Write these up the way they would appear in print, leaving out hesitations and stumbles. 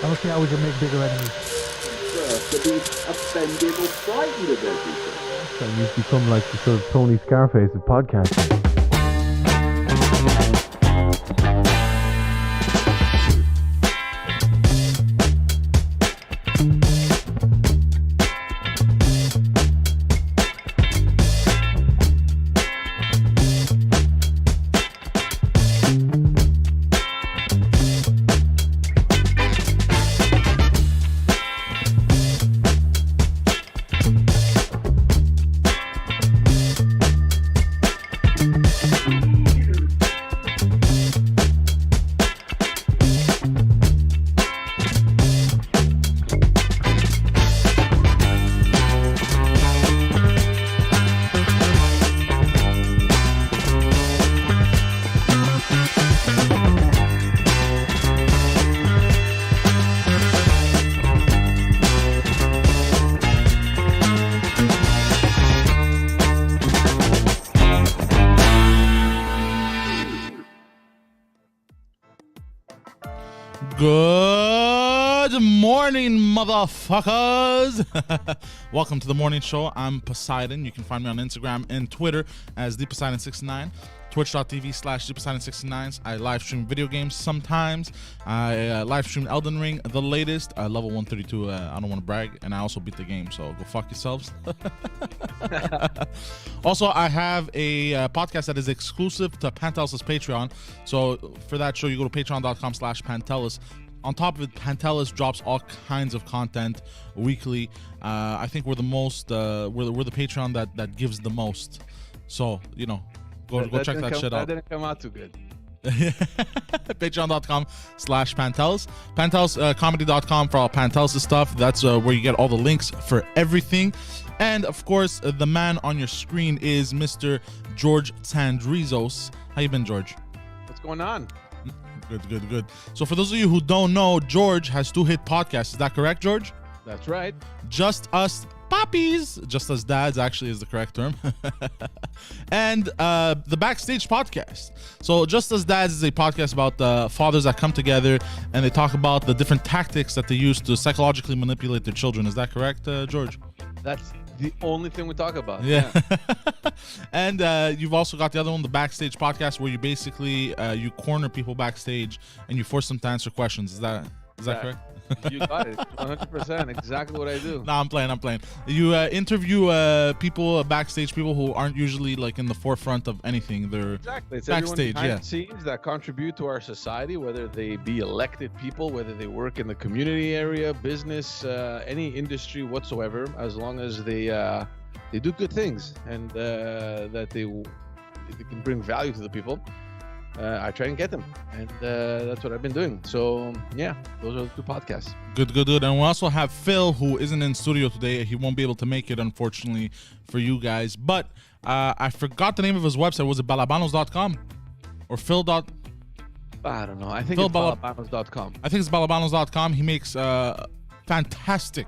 I don't see how we can make bigger enemies. To be offended or frightened of everything. So you've become like the sort of Tony Scarface of podcasting. Good morning, motherfuckers. Welcome to the morning show. I'm Poseidon. You can find me on Instagram and Twitter as ThePoseidon69, twitch.tv/ThePoseidon69. I live stream video games sometimes. I live stream Elden Ring, the latest, level 132. I don't want to brag, and I also beat the game, so go fuck yourselves. Also, I have a podcast that is exclusive to Pantelis' Patreon. So for that show, you go to patreon.com/Pantelis. On top of it, Pantelis drops all kinds of content weekly. I think we're the most, we're the Patreon that gives the most. So, you know, go check that shit out. That didn't come out too good. Patreon.com/Pantelis. Panteliscomedy.com for all Pantelis stuff. That's where you get all the links for everything. And of course, the man on your screen is Mr. George Tandrizos. How you been, George? What's going on? Good. So for those of you who don't know, George has 2 hit podcasts. Is that correct, George? That's right. Just Us Poppies, Just Us Dads actually is the correct term. And the Backstage podcast. So Just Us Dads is a podcast about fathers that come together and they talk about the different tactics that they use to psychologically manipulate their children. Is that correct, George? That's the only thing we talk about. Yeah. And you've also got the other one, the Backstage podcast, where you basically you corner people backstage and you force them to answer questions. Is that correct? You got it. 100%. Exactly what I do. No, I'm playing. You interview people backstage, people who aren't usually like in the forefront of anything. They're exactly. It's backstage, everyone behind the scenes that contribute to our society, whether they be elected people, whether they work in the community area, business, any industry whatsoever, as long as they do good things and that they can bring value to the people. I try and get them, and that's what I've been doing. So yeah, those are the 2 podcasts. Good. And we also have Phil, who isn't in studio today. He won't be able to make it, unfortunately, for you guys. But I forgot the name of his website. Was it balabanos.com or Phil. I don't know. I think Phil it's balabanos.com. I think it's balabanos.com. He makes fantastic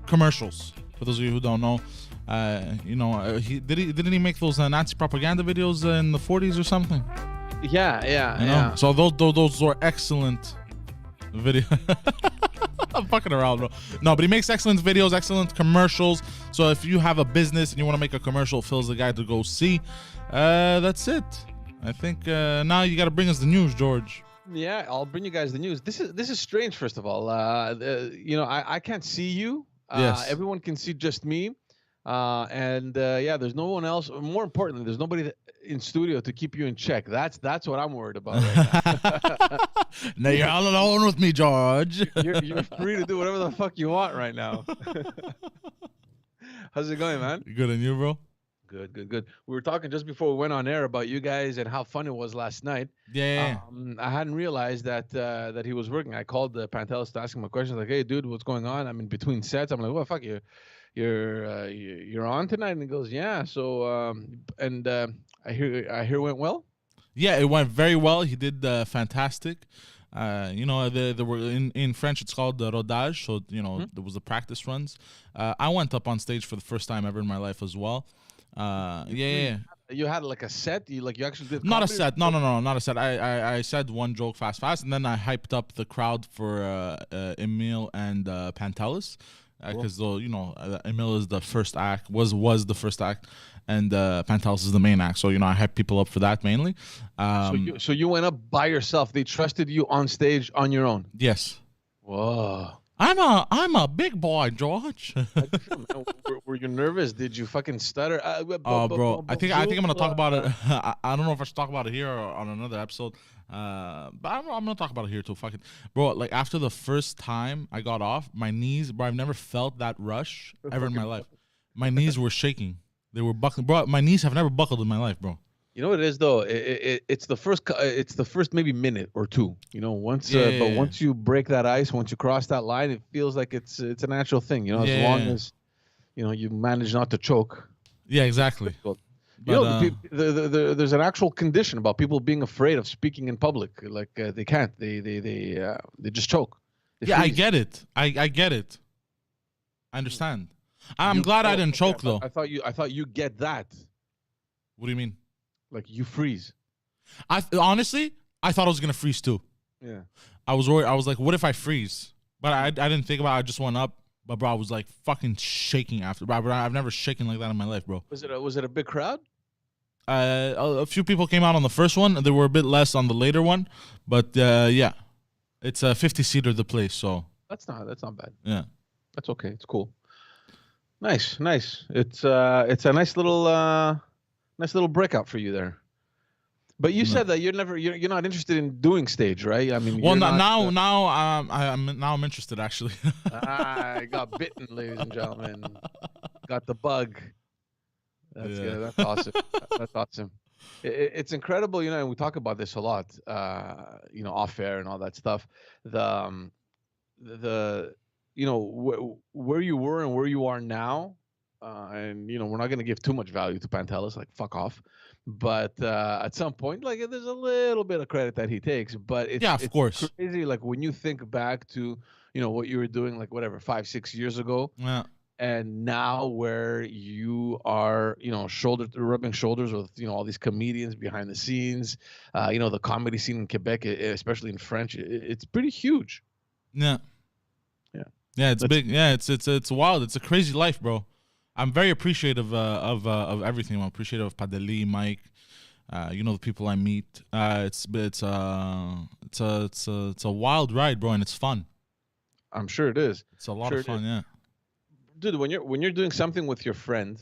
commercials. For those of you who don't know, didn't he make those Nazi propaganda videos in the 40s or something? Yeah. So those were excellent videos. I'm fucking around, bro. No, but he makes excellent videos, excellent commercials. So if you have a business and you want to make a commercial, Phil's the guy to go see. That's it. I think now you got to bring us the news, George. Yeah, I'll bring you guys the news. This is strange. First of all, I can't see you. Yes. Everyone can see just me. There's no one else. More importantly, there's nobody in studio to keep you in check. That's what I'm worried about right now. Now you're all alone with me, George. You're free to do whatever the fuck you want right now. How's it going, man? Good, and you, bro? Good. We were talking just before we went on air about you guys and how fun it was last night. Yeah. I hadn't realized that he was working. I called Pantelis to ask him a question. Like, hey, dude, what's going on? I'm in between sets. I'm like, well, fuck you. You're on tonight, and he goes, yeah. So I hear it went well. Yeah, it went very well. He did fantastic. They were in French. It's called rodage. So there was the practice runs. I went up on stage for the first time ever in my life as well. Yeah. You had like a set. You actually did Not a comedy? set. No, not a set. I said one joke fast, and then I hyped up the crowd for Emil and Pantelis, because Emil is the first act, was the first act, and Pantelis is the main act. So I hyped people up for that mainly. So you went up by yourself. They trusted you on stage on your own. Yes. Whoa. I'm a big boy, George. Were you nervous? Did you fucking stutter? Oh, bro, I think I'm gonna talk about it. I don't know if I should talk about it here or on another episode. But I'm gonna talk about it here too. Fucking bro, like after the first time I got off, my knees, bro, I've never felt that rush ever in my life. My knees were shaking. They were buckling, bro. My knees have never buckled in my life, bro. You know what it is though? It's the first maybe minute or two. Once once you break that ice, once you cross that line, it feels like it's a natural thing. As long as you manage not to choke. Yeah, exactly. There's an actual condition about people being afraid of speaking in public. Like they can't. They just choke. They I freeze. get it. I get it. I understand. I'm glad I didn't choke though. I thought you get that. What do you mean? Like you freeze. Honestly, I thought I was gonna freeze too. Yeah. I was worried. I was like, what if I freeze? But I didn't think about it. I just went up. But bro, I was like fucking shaking after. Bro, I've never shaken like that in my life, bro. Was it a big crowd? A few people came out on the first one. There were a bit less on the later one. But yeah, it's a 50-seater the place. So that's not bad. Yeah, that's okay. It's cool. Nice. It's a nice little breakout for you there. But you said that you're not interested in doing stage, right? I mean, well, now I'm interested actually. I got bitten, ladies and gentlemen. Got the bug. That's good. That's awesome. That's awesome. It's incredible, and we talk about this a lot, off air and all that stuff. Where you were and where you are now. And we're not going to give too much value to Pantelis, like fuck off. But at some point, like there's a little bit of credit that he takes. But it's of course crazy. Like when you think back to what you were doing, like whatever 5-6 years ago, and now where you are, rubbing shoulders with all these comedians behind the scenes, the comedy scene in Quebec, especially in French, it's pretty huge. Yeah, it's big. Yeah, it's wild. It's a crazy life, bro. I'm very appreciative of everything. I'm appreciative of Pantelis, Mike, the people I meet. It's a wild ride, bro, and it's fun. I'm sure it is. It's a lot of fun, yeah. Dude, when you're doing something with your friend,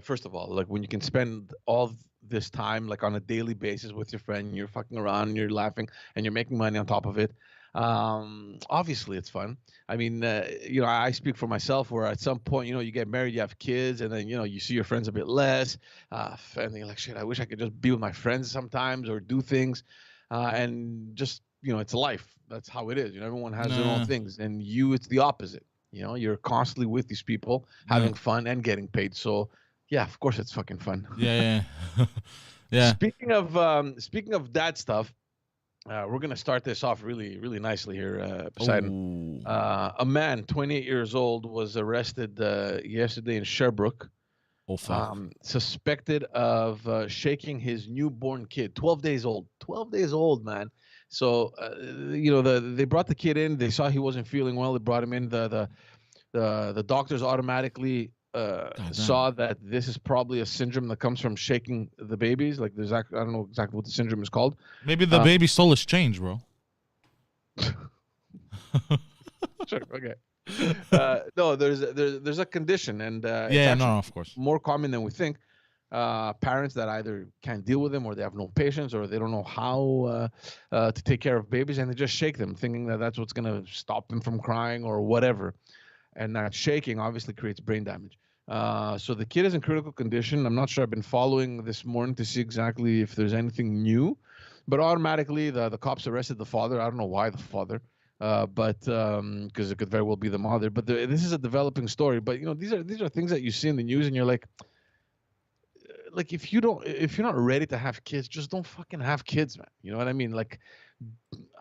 first of all, like when you can spend all this time like on a daily basis with your friend, you're fucking around, and you're laughing, and you're making money on top of it. Obviously it's fun. I mean, I speak for myself where at some point, you get married, you have kids, and then, you see your friends a bit less, and you're like, shit, I wish I could just be with my friends sometimes or do things. And just, it's life. That's how it is. Everyone has their own things, and it's the opposite. You're constantly with these people having fun and getting paid. So yeah, of course it's fucking fun. Yeah. Yeah. Speaking of that stuff, we're going to start this off really, really nicely here, Poseidon. A man, 28 years old, was arrested yesterday in Sherbrooke, suspected of shaking his newborn kid, 12 days old. 12 days old, man. So, they brought the kid in. They saw he wasn't feeling well. They brought him in. The doctors automatically saw that this is probably a syndrome that comes from shaking the babies. Like I don't know exactly what the syndrome is called. Maybe the baby stole his change, bro. Sure. Okay. No, there's a condition, and of course, more common than we think. Parents that either can't deal with them, or they have no patience, or they don't know how to take care of babies, and they just shake them, thinking that that's what's gonna stop them from crying or whatever. And that shaking obviously creates brain damage. So the kid is in critical condition. I'm not sure. I've been following this morning to see exactly if there's anything new, but automatically the cops arrested the father. I don't know why the father, but because it could very well be the mother. But this is a developing story. But these are things that you see in the news, and you're like if you're not ready to have kids, just don't fucking have kids, man. You know what I mean? Like,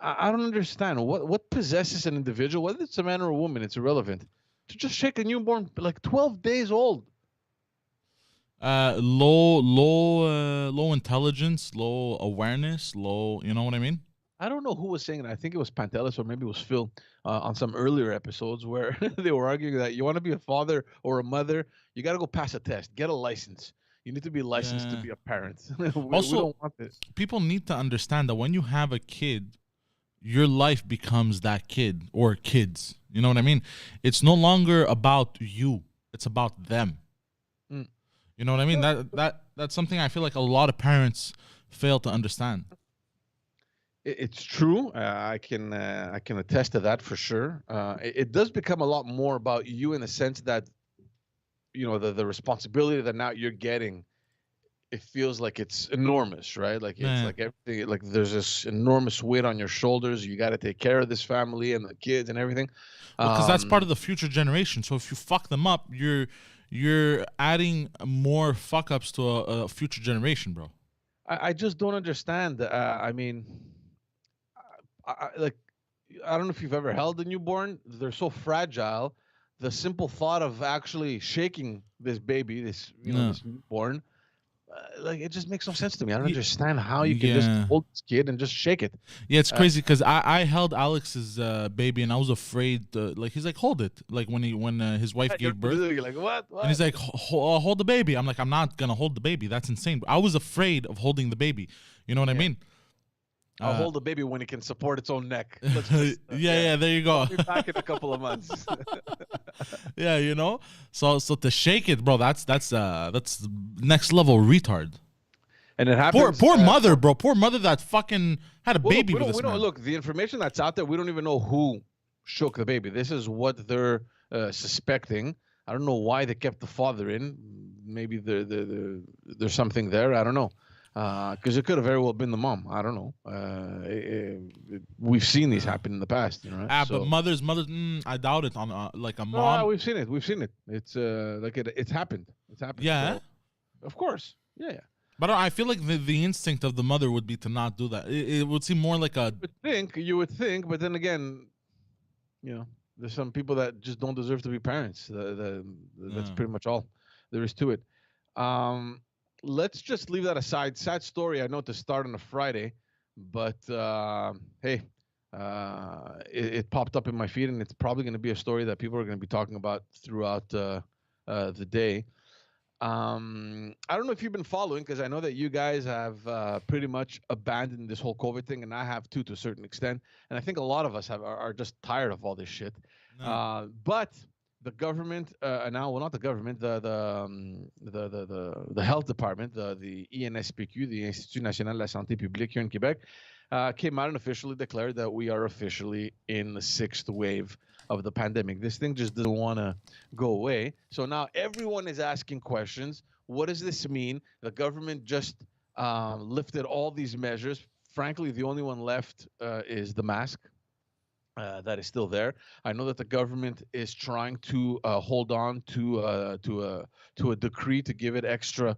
I don't understand what possesses an individual, whether it's a man or a woman, it's irrelevant, to just shake a newborn like 12 days old. Low intelligence, low awareness, low. You know what I mean? I don't know who was saying it. I think it was Pantelis or maybe it was Phil on some earlier episodes where they were arguing that you want to be a father or a mother, you got to go pass a test, get a license. You need to be licensed to Yeah. be a parent. we Also, don't want this. people need to understand that when you have a kid, your life becomes that kid or kids. You know what I mean? It's no longer about you. It's about them. Mm. You know what I mean? That's something I feel like a lot of parents fail to understand. It's true. I can attest to that for sure. It does become a lot more about you in the sense that the responsibility that now you're getting. It feels like it's enormous, right? Like it's Man. like everything. Like there's this enormous weight on your shoulders. You got to take care of this family and the kids and everything. Because that's part of the future generation. So if you fuck them up, you're adding more fuck ups to a future generation, bro. I just don't understand. I mean, like I don't know if you've ever held a newborn. They're so fragile. The simple thought of actually shaking this baby, this this newborn, like it just makes no sense to me. I don't understand how you can just hold this kid and just shake it. Yeah, it's crazy because I held Alex's baby and I was afraid. Like he's like, hold it. Like when his wife gave birth, You're like, what? and he's like, hold the baby. I'm like, I'm not gonna hold the baby. That's insane. I was afraid of holding the baby. You know what I mean? I'll hold the baby when it can support its own neck. Yeah, there you go. I'll be back in a couple of months. Yeah, So to shake it, bro, that's next level retard. And it happens. Poor mother, bro. Poor mother that fucking had a baby with this man. Look, the information that's out there, we don't even know who shook the baby. This is what they're suspecting. I don't know why they kept the father in. Maybe there's something there. I don't know. Because it could have very well been the mom. I don't know. We've seen these happen in the past, right? But mothers, I doubt it. On like a mom. No, we've seen it. It's it's happened. It's happened. Yeah. So, of course. Yeah. But I feel like the instinct of the mother would be to not do that. It would seem more like a. You would think, but then again, there's some people that just don't deserve to be parents. That's pretty much all there is to it. Let's just leave that aside. Sad story, I know, to start on a Friday, but hey, it popped up in my feed, and it's probably going to be a story that people are going to be talking about throughout the day. I don't know if you've been following, because I know that you guys have pretty much abandoned this whole COVID thing, and I have too, to a certain extent. And I think a lot of us are just tired of all this shit. No. But the government not the government, the health department, the INSPQ, the Institut National de la Santé Publique here in Quebec, came out and officially declared that we are officially in the 6th wave of the pandemic. This thing just doesn't want to go away. So now everyone is asking questions. What does this mean? The government just lifted all these measures. Frankly, the only one left is the mask. That is still there. I know that the government is trying to hold on to a decree to give it extra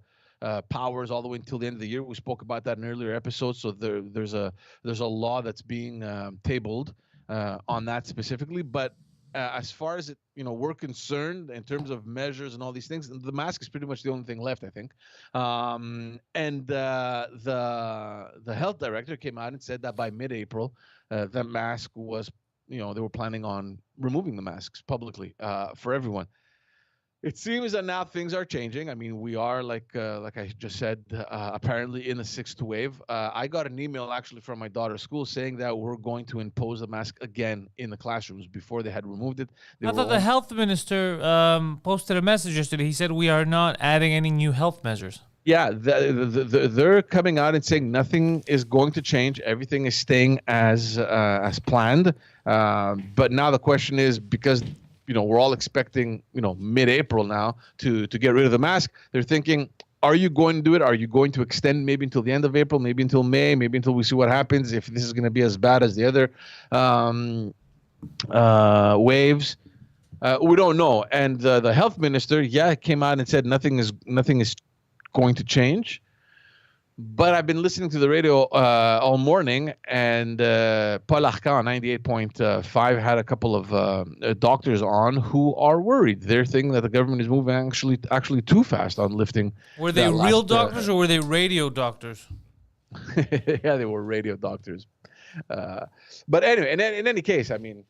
powers all the way until the end of the year. We spoke about that in earlier episodes. So there's a law that's being tabled on that specifically. But as far as we're concerned in terms of measures and all these things, the mask is pretty much the only thing left, I think. And the health director came out and said that by mid-April, the mask was. They were planning on removing the masks publicly for everyone. It seems that now things are changing. I mean, we are, like I just said, apparently in the 6th wave. I got an email actually from my daughter's school saying that we're going to impose the mask again in the classrooms. Before they had removed it. I thought the health minister posted a message yesterday. He said we are not adding any new health measures. Yeah, they're coming out and saying nothing is going to change. Everything is staying as planned. But now the question is, because we're all expecting mid-April now to get rid of the mask. They're thinking, are you going to do it? Are you going to extend maybe until the end of April, maybe until May, maybe until we see what happens, if this is going to be as bad as the other waves? We don't know. And the health minister, came out and said nothing is going to change. But I've been listening to the radio all morning, and Paul Arcan on 98.5 had a couple of doctors on who are worried. They're thinking that the government is moving actually too fast on lifting. Were they real doctors or were they radio doctors? Yeah, they were radio doctors. But anyway, in any case, I mean,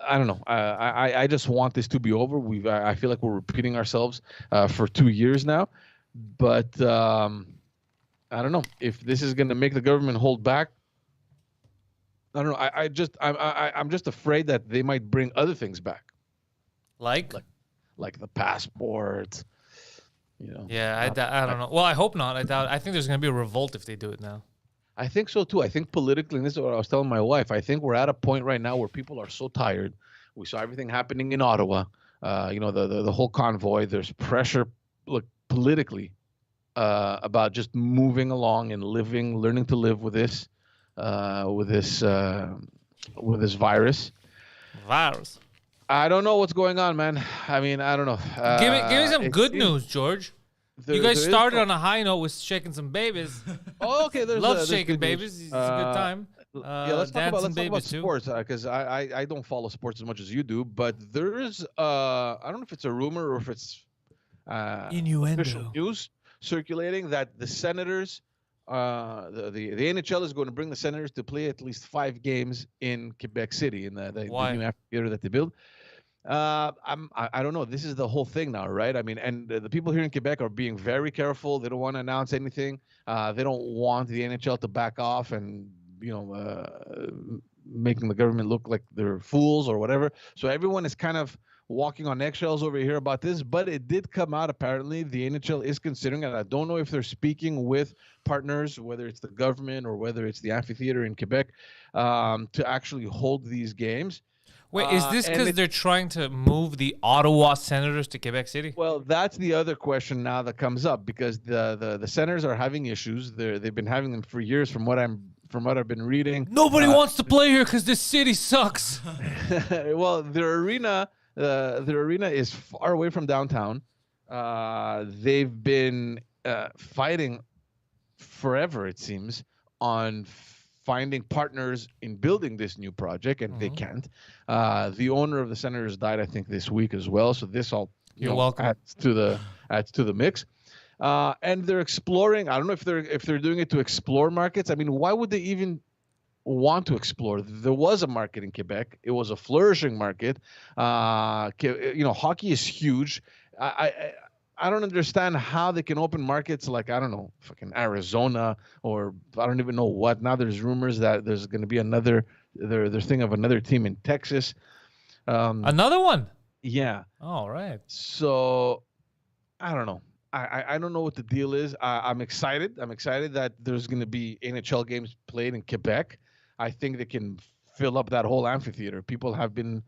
I don't know. I just want this to be over. I feel like we're repeating ourselves for 2 years now. But I don't know if this is going to make the government hold back. I don't know. I'm just afraid that they might bring other things back, Like the passport. You know. Yeah, I don't know. Well, I hope not. I think there's going to be a revolt if they do it now. I think so too. I think politically, and this is what I was telling my wife, I think we're at a point right now where people are so tired. We saw everything happening in Ottawa. The whole convoy. There's pressure, politically, about just moving along and learning to live with this virus. Virus. I don't know what's going on, man. I mean, I don't know. Give me some good news, George. You guys started on a high note with shaking some babies. Oh, okay. Love shaking babies. It's a good time. Yeah, let's talk about too. sports, because I don't follow sports as much as you do. But there is I don't know if it's a rumor or if it's innuendo official news circulating that the Senators, the NHL is going to bring the Senators to play at least 5 games in Quebec City in the new amphitheater that they build. I don't know. This is the whole thing now, right? I mean, and the people here in Quebec are being very careful. They don't want to announce anything. They don't want the NHL to back off and making the government look like they're fools or whatever. So everyone is kind of walking on eggshells over here about this, but it did come out apparently the NHL is considering, and I don't know if they're speaking with partners, whether it's the government or whether it's the amphitheater in Quebec, to actually hold these games. Wait, is this because they're trying to move the Ottawa Senators to Quebec City? Well, that's the other question now that comes up, because the Senators are having issues. They've been having them for years, from what I've been reading. Nobody wants to play here because this city sucks. Well, their arena is far away from downtown. They've been fighting forever, it seems, on finding partners in building this new project, and they can't. The owner of the Senators died, I think, this week as well. So this all welcome. adds to the mix. And they're exploring. I don't know if they're doing it to explore markets. I mean, why would they even want to explore? There was a market in Quebec. It was a flourishing market. Hockey is huge. I don't understand how they can open markets like, I don't know, fucking Arizona, or I don't even know what. Now there's rumors that there's going to be another thing of another team in Texas. Another one? Yeah. All right. So I don't know. I don't know what the deal is. I'm excited. I'm excited that there's going to be NHL games played in Quebec. I think they can fill up that whole amphitheater. People have been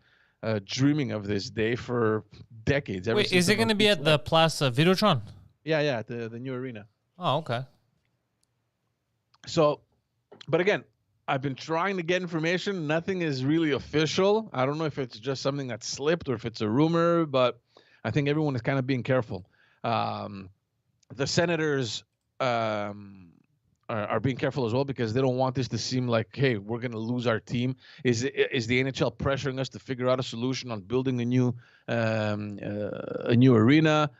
dreaming of this day for decades. Wait, is it going to be at the Place Videotron? Yeah, the new arena. Oh, okay. So, but again, I've been trying to get information. Nothing is really official. I don't know if it's just something that slipped or if it's a rumor, but I think everyone is kind of being careful. The Senators are being careful as well, because they don't want this to seem like, hey, we're going to lose our team. Is the NHL pressuring us to figure out a solution on building a new arena?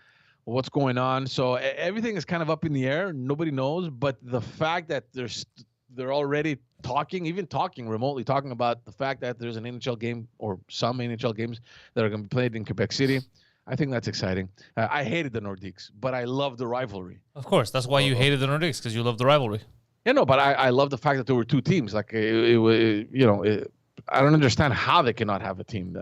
What's going on? So everything is kind of up in the air. Nobody knows. But the fact that they're already talking remotely, talking about the fact that there's an NHL game or some NHL games that are going to be played in Quebec City, I think that's exciting. I hated the Nordiques, but I love the rivalry. Of course, that's why you hated the Nordiques, because you love the rivalry. Yeah, no, but I love the fact that there were 2 teams. Like I don't understand how they cannot have a team.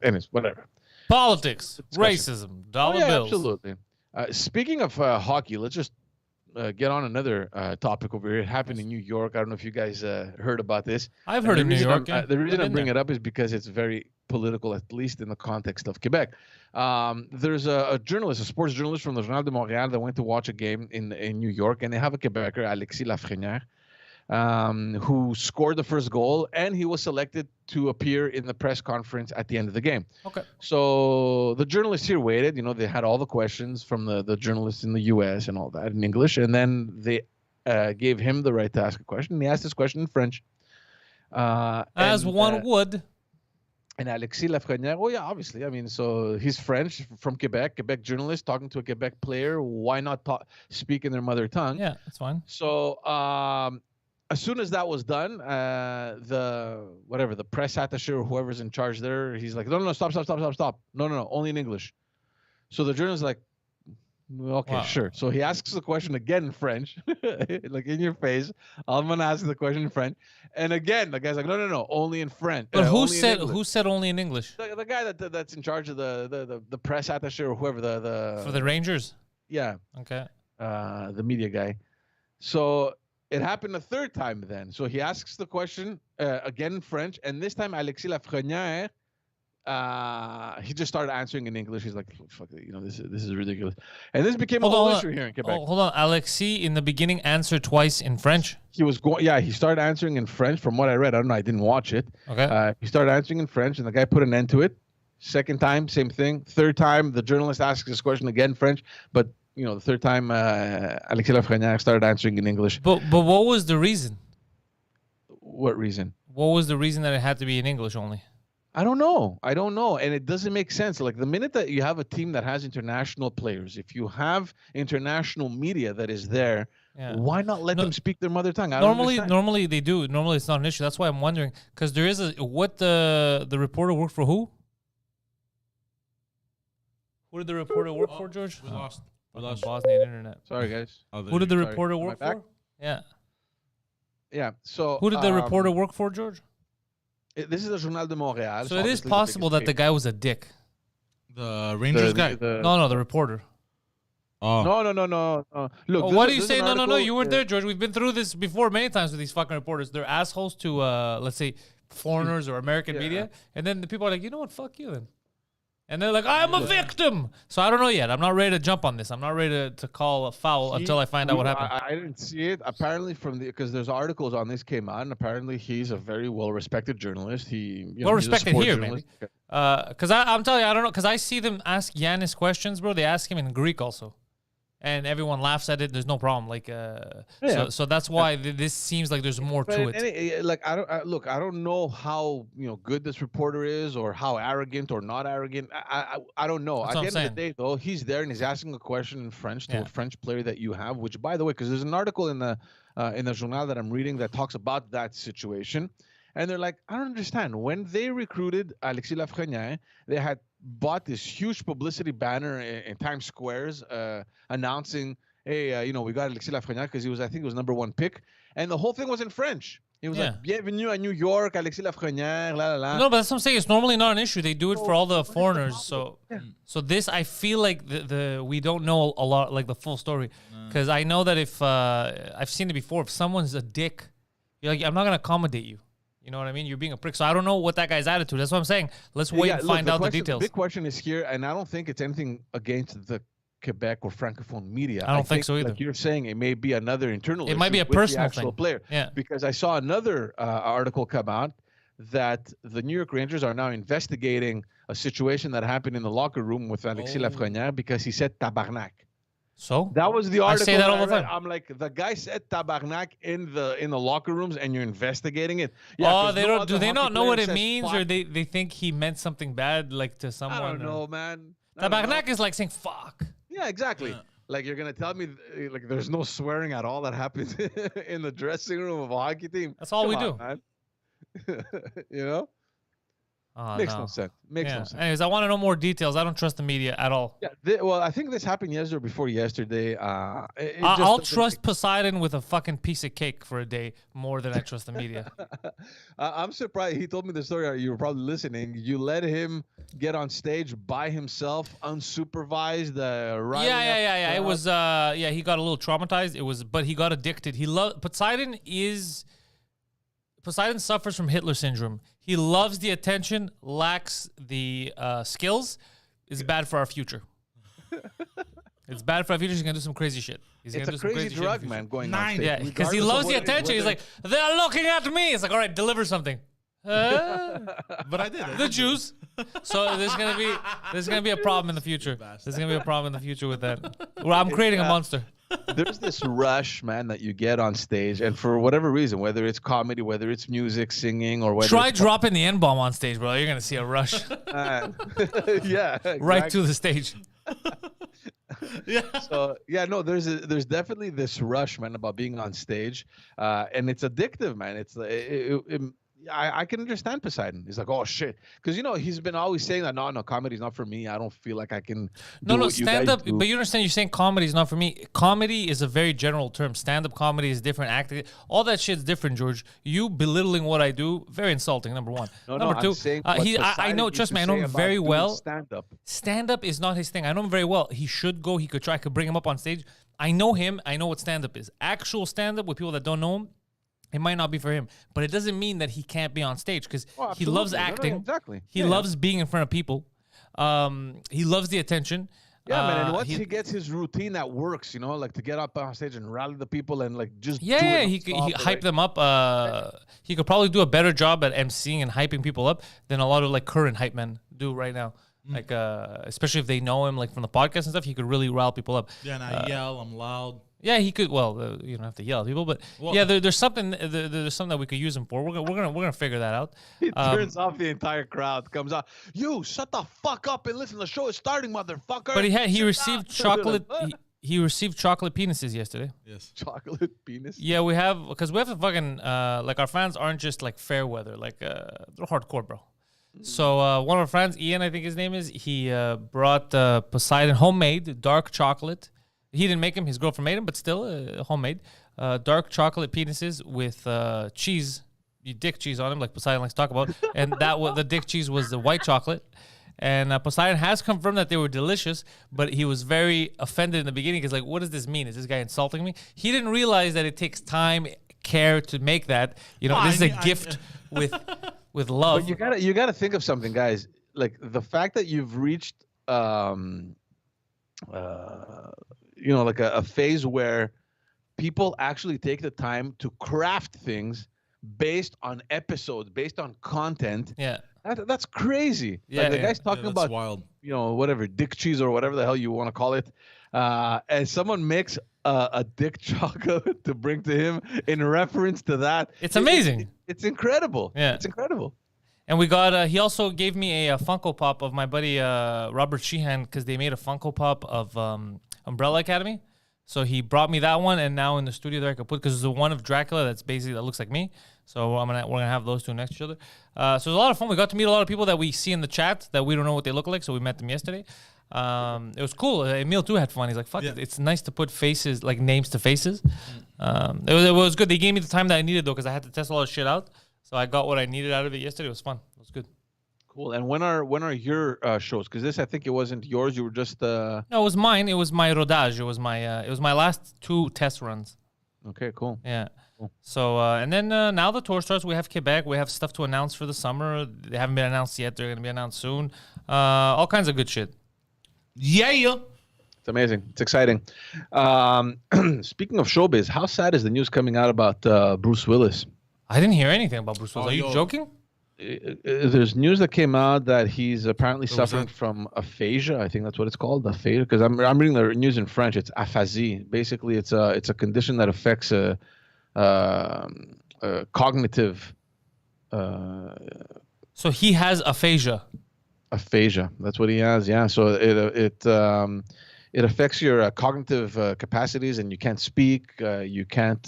Anyways, whatever. Politics, racism, dollar bills. Absolutely. Speaking of hockey, let's just get on another topic over here. It happened in New York. I don't know if you guys heard about this. I've heard of New York. The reason I bring it up is because it's very political, at least in the context of Quebec. There's a sports journalist from the Journal de Montreal that went to watch a game in New York, and they have a Quebecer, Alexis Lafrenière. who scored the first goal, and he was selected to appear in the press conference at the end of the game. Okay. So the journalists here waited. They had all the questions from the journalists in the U.S. and all that in English, and then they gave him the right to ask a question. And he asked this question in French. As one would. And Alexis Lafrenière, oh yeah, obviously. I mean, so he's French from Quebec journalist talking to a Quebec player. Why not speak in their mother tongue? Yeah, that's fine. So as soon as that was done, the press attaché or whoever's in charge there, he's like, no, stop. No, only in English. So the journalist's like, okay, Wow. sure. So he asks the question again in French, like in your face. I'm gonna ask the question in French, and again the guy's like, no, only in French. But who only in said English. only in English? The guy that's in charge of the press attaché or whoever For the Rangers? yeah Okay. the media guy. So it happened a third time then. So he asks the question again in French, and this time Alexis Lafrenière. He just started answering in English. He's like, "Fuck it, this is ridiculous," and this became a whole issue here in Quebec. Hold on, Alexis in the beginning answered twice in French. He was going, yeah. He started answering in French, from what I read. I don't know. I didn't watch it. Okay. He started answering in French, and the guy put an end to it. Second time, same thing. Third time, the journalist asks this question again in French, but the third time, Alexis Lafrenière started answering in English. But what was the reason? What reason? What was the reason that it had to be in English only? I don't know, and it doesn't make sense. Like the minute that you have a team that has international players, if you have international media that is there, why not let them speak their mother tongue? Normally they do. Normally it's not an issue. That's why I'm wondering, because there is the reporter work for who? Who did the reporter work for, George? We lost. Bosnian internet. Sorry, guys. Who did the reporter Am I work back? for? Yeah. Yeah. So Who did the reporter work for, George? This is the Journal de Montréal. So it is possible that the guy was a dick. The Rangers guy. No, the reporter. Oh. No. Look, What do you say? No. You weren't there, George. We've been through this before many times with these fucking reporters. They're assholes to, let's say, foreigners or American media. And then the people are like, you know what? Fuck you then. And they're like, I'm a victim. So I don't know yet. I'm not ready to jump on this. I'm not ready to call a foul until I find out what happened. I didn't see it. Apparently, because there's articles on this came out, and apparently he's a very well-respected journalist. Well-respected here, maybe. Because I'm telling you, I don't know. Because I see them ask Giannis questions, bro. They ask him in Greek also. And everyone laughs at it. There's no problem. Like, so that's why this seems like there's more to it. I don't know how good this reporter is, or how arrogant or not arrogant. I don't know. That's At the end of the day, though, he's there and he's asking a question in French to a French player that you have. Which, by the way, because there's an article in the journal that I'm reading that talks about that situation, and they're like, I don't understand. When they recruited Alexis Lafrenière, they had bought this huge publicity banner in Times Squares announcing, hey, we got Alexis Lafrenière because I think he was number 1 pick. And the whole thing was in French. It was like, bienvenue à New York, Alexis Lafrenière, la la la. No, but that's what I'm saying. It's normally not an issue. They do it for all the foreigners. So this, I feel like we don't know a lot, like the full story. Because I know that if, I've seen it before, if someone's a dick, you're like, I'm not going to accommodate you. You know what I mean? You're being a prick. So I don't know what that guy's attitude. That's what I'm saying. Let's wait and find out the details. The big question is here, and I don't think it's anything against the Quebec or Francophone media. I don't think so either. Like you're saying, it may be another internal issue. It might be a with the personal actual thing. player. Yeah. Because I saw another article come out that the New York Rangers are now investigating a situation that happened in the locker room with Alexis Lafrenière because he said tabarnak. So that was the article. I say that all the time. I'm like, the guy said tabarnak in the locker rooms, and you're investigating it. Yeah, they don't. Do they not know what it means, or they think he meant something bad, like to someone? I don't know, man. Tabarnak is like saying fuck. Yeah, exactly. Yeah. Like you're gonna tell me like there's no swearing at all that happens in the dressing room of a hockey team. That's all we do, man. Makes no sense. Makes no sense. Anyways, I want to know more details. I don't trust the media at all. Yeah. Well, I think this happened yesterday or before yesterday. I'll trust Poseidon with a fucking piece of cake for a day more than I trust the media. I'm surprised. He told me the story. You were probably listening. You let him get on stage by himself, unsupervised. Yeah. It was. He got a little traumatized. But he got addicted. Poseidon suffers from Hitler syndrome. He loves the attention, lacks the skills. Is bad for our future. It's bad for our future. He's gonna do some crazy shit. He's It's gonna a do some crazy crazy shit in the drug, future. man. Going Nine. on stage. Yeah, because he regardless of loves the what it is, attention. He's whether- like, they're looking at me. It's like, all right, deliver something. But I did. The Jews. So there's gonna be a problem in the future. There's gonna be a problem in the future with that. Well, I'm creating a monster. there's this rush, man, that you get on stage, and for whatever reason, whether it's comedy, whether it's music, singing, or whether Try it's dropping the N-bomb on stage, bro. You're gonna see a rush yeah, right exactly. to the stage. Yeah. So yeah, no, there's definitely this rush, man, about being on stage, and it's addictive, man. It's I can understand Poseidon. He's like, oh shit, because he's been always saying that no, comedy's not for me. I don't feel like I can. No, what you stand guys up. do. But you understand? You're saying comedy is not for me. Comedy is a very general term. Stand up comedy is different. Acting, all that shit's different, George. You belittling what I do, very insulting. Number one. No, Number I'm two, saying what I Poseidon know. used Trust to me, I know say him about very doing well. Stand up. Stand up is not his thing. I know him very well. He should go. He could try. I could bring him up on stage. I know him. I know what stand up is. Actual stand up with people that don't know him. It might not be for him, but it doesn't mean that he can't be on stage because he loves absolutely. No, no, acting. exactly. He Yeah. loves being in front of people. He loves the attention. Yeah, man. And once he gets his routine that works, like to get up on stage and rally the people and like just do Yeah, it he could nonstop, hype them up. He could probably do a better job at emceeing and hyping people up than a lot of like current hype men do right now. Like especially if they know him like from the podcast and stuff, he could really rile people up. Yeah, and I yell. I'm loud. Yeah, he could. Well, you don't have to yell at people, but yeah, there's something. There's something that we could use him for. We're gonna figure that out. He turns off the entire crowd. Comes out. You shut the fuck up and listen. The show is starting, motherfucker. But he Shut received up. chocolate. He received chocolate penises yesterday. Yes. Chocolate penis. Yeah, we have to fucking like our fans aren't just like fair weather, like they're hardcore, bro. So one of our friends, Ian, I think his name is, he brought Poseidon homemade dark chocolate. He didn't make him; his girlfriend made him, but still homemade dark chocolate penises with cheese, dick cheese on them, like Poseidon likes to talk about. And the dick cheese was the white chocolate. And Poseidon has confirmed that they were delicious, but he was very offended in the beginning because, like, what does this mean? Is this guy insulting me? He didn't realize that it takes time, care to make that. This is a gift with love. But you gotta think of something, guys. Like the fact that you've reached, like a phase where people actually take the time to craft things based on episodes, based on content. Yeah. That's crazy. Yeah, Like the yeah. guy's talking that's about wild. whatever dick cheese or whatever the hell you want to call it, and someone makes a dick chocolate to bring to him in reference to that. It's amazing. It's incredible. Yeah. It's incredible. And we got, he also gave me a Funko Pop of my buddy Robert Sheehan because they made a Funko Pop of Umbrella Academy. So he brought me that one, and now in the studio there I could put, because there's the one of Dracula that looks like me. So we're gonna have those two next to each other. So it was a lot of fun. We got to meet a lot of people that we see in the chat that we don't know what they look like. So we met them yesterday. It was cool. Emil too had fun. He's like, fuck it. It's nice to put faces, like names to faces. It was good. They gave me the time that I needed though, because I had to test a lot of shit out. So I got what I needed out of it yesterday. It was fun. It was good. Cool. And when are your shows? Because this, I think it wasn't yours. You were just. No, it was mine. It was my rodage. It was my last 2 test runs. Okay. Cool. Yeah. Cool. So and then now the tour starts. We have Quebec. We have stuff to announce for the summer. They haven't been announced yet. They're gonna be announced soon. All kinds of good shit. Yeah. It's amazing. It's exciting. Speaking of showbiz, how sad is the news coming out about Bruce Willis? I didn't hear anything about Bruce Willis. Are you joking? There's news that came out that he's apparently suffering from aphasia. I think that's what it's called, aphasia. Because I'm reading the news in French. It's aphasie. Basically, it's a condition that affects cognitive. So he has aphasia. Aphasia. That's what he has. Yeah. So it affects your cognitive capacities, and you can't speak. You can't.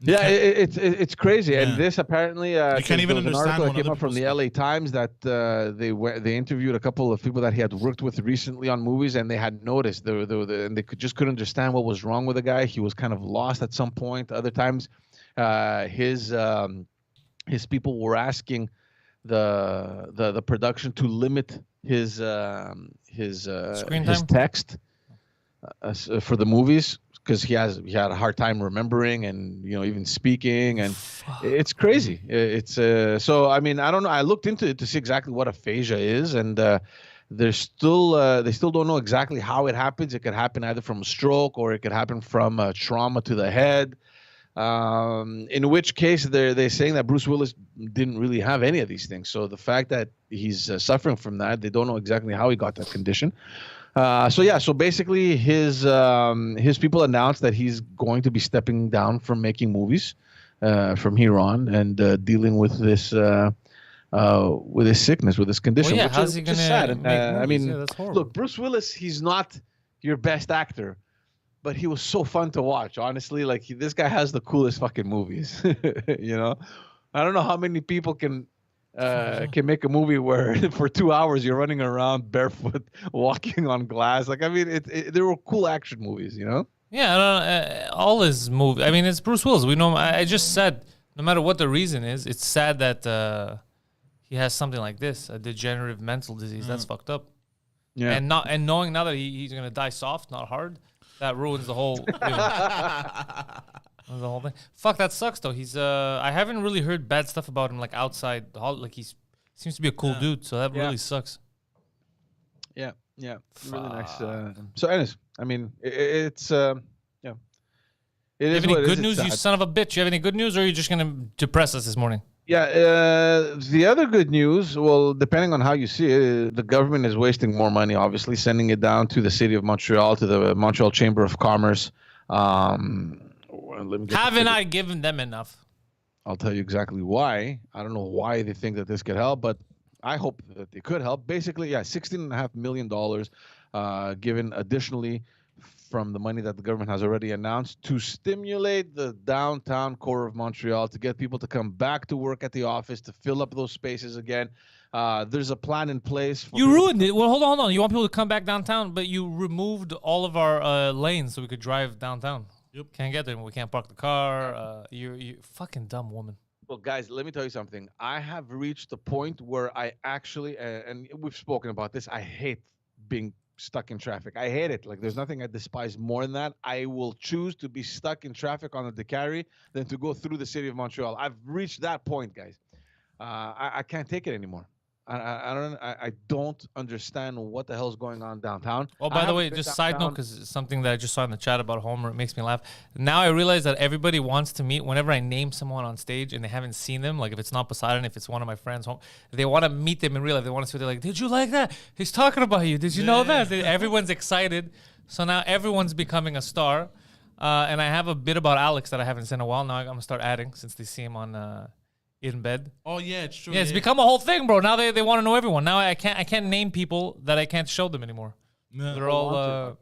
Yeah, it's crazy, and this apparently you can't even there was an understand article that when came other up from the people LA Times that they interviewed a couple of people that he had worked with recently on movies, and they had noticed and they just couldn't understand what was wrong with the guy. He was kind of lost at some point. Other times, his people were asking the production to limit his Screen his time? text for the movies, because he had a hard time remembering and even speaking, and it's crazy. It's so I mean, I don't know. I looked into it to see exactly what aphasia is, and they still don't know exactly how it happens. It could happen either from a stroke or it could happen from a trauma to the head. In which case they're saying that Bruce Willis didn't really have any of these things. So the fact that he's suffering from that, they don't know exactly how he got that condition. So basically his people announced that he's going to be stepping down from making movies from here on and dealing with this sickness, with this condition. Well, yeah, which how's is he gonna sad. make movies? I mean, Yeah, that's horrible. look, Bruce Willis, he's not your best actor, but he was so fun to watch. Honestly, like this guy has the coolest fucking movies. You know, I don't know how many people can make a movie where for 2 hours you're running around barefoot, walking on glass. Like, I mean, they were cool action movies, you know? Yeah, I don't, all his movies. I mean, it's Bruce Willis. We know. I just said, no matter what the reason is, it's sad that he has something like this, a degenerative mental disease. That's fucked up. Yeah. And knowing now that he's gonna die soft, not hard, that ruins the whole. The whole thing. Fuck, that sucks though. He's I haven't really heard bad stuff about him like outside the hall. Like he seems to be a cool dude, so that really sucks. Yeah, really nice. So, anyways, I mean, it's yeah. It You is have any what it good is. news, It's you sad. son of a bitch? You have any good news, or are you just gonna depress us this morning? Yeah, the other good news, well, depending on how you see it, the government is wasting more money, obviously, sending it down to the city of Montreal, to the Montreal Chamber of Commerce. Well, let me get the Haven't figure. I given them enough? I'll tell you exactly why. I don't know why they think that this could help, but I hope that they could help. Basically, yeah, $16.5 million given additionally from the money that the government has already announced to stimulate the downtown core of Montreal, to get people to come back to work at the office, to fill up those spaces again. There's a plan in place. For You people ruined it. Well, hold on. You want people to come back downtown, but you removed all of our lanes so we could drive downtown. Yep. Can't get there. We can't park the car. You fucking dumb woman. Well, guys, let me tell you something. I have reached the point where I actually, and we've spoken about this, I hate being stuck in traffic. I hate it. Like, there's nothing I despise more than that. I will choose to be stuck in traffic on the Decari than to go through the city of Montreal. I've reached that point, guys. I can't take it anymore. I don't understand what the hell's going on downtown. Oh, by the way, just side note, because it's something that I just saw in the chat about Homer. It makes me laugh. Now I realize that everybody wants to meet whenever I name someone on stage and they haven't seen them. Like if it's not Poseidon, if it's one of my friends, they want to meet them in real life. They want to see what they're like. Did you like that? He's talking about you. Did you know that? Everyone's excited. So now everyone's becoming a star. And I have a bit about Alex that I haven't seen in a while. Now I'm going to start adding since they see him on in bed. Oh yeah, it's true. Yeah, it's become a whole thing, bro. Now they want to know everyone. Now I can't name people that I can't show them anymore. Yeah. They're all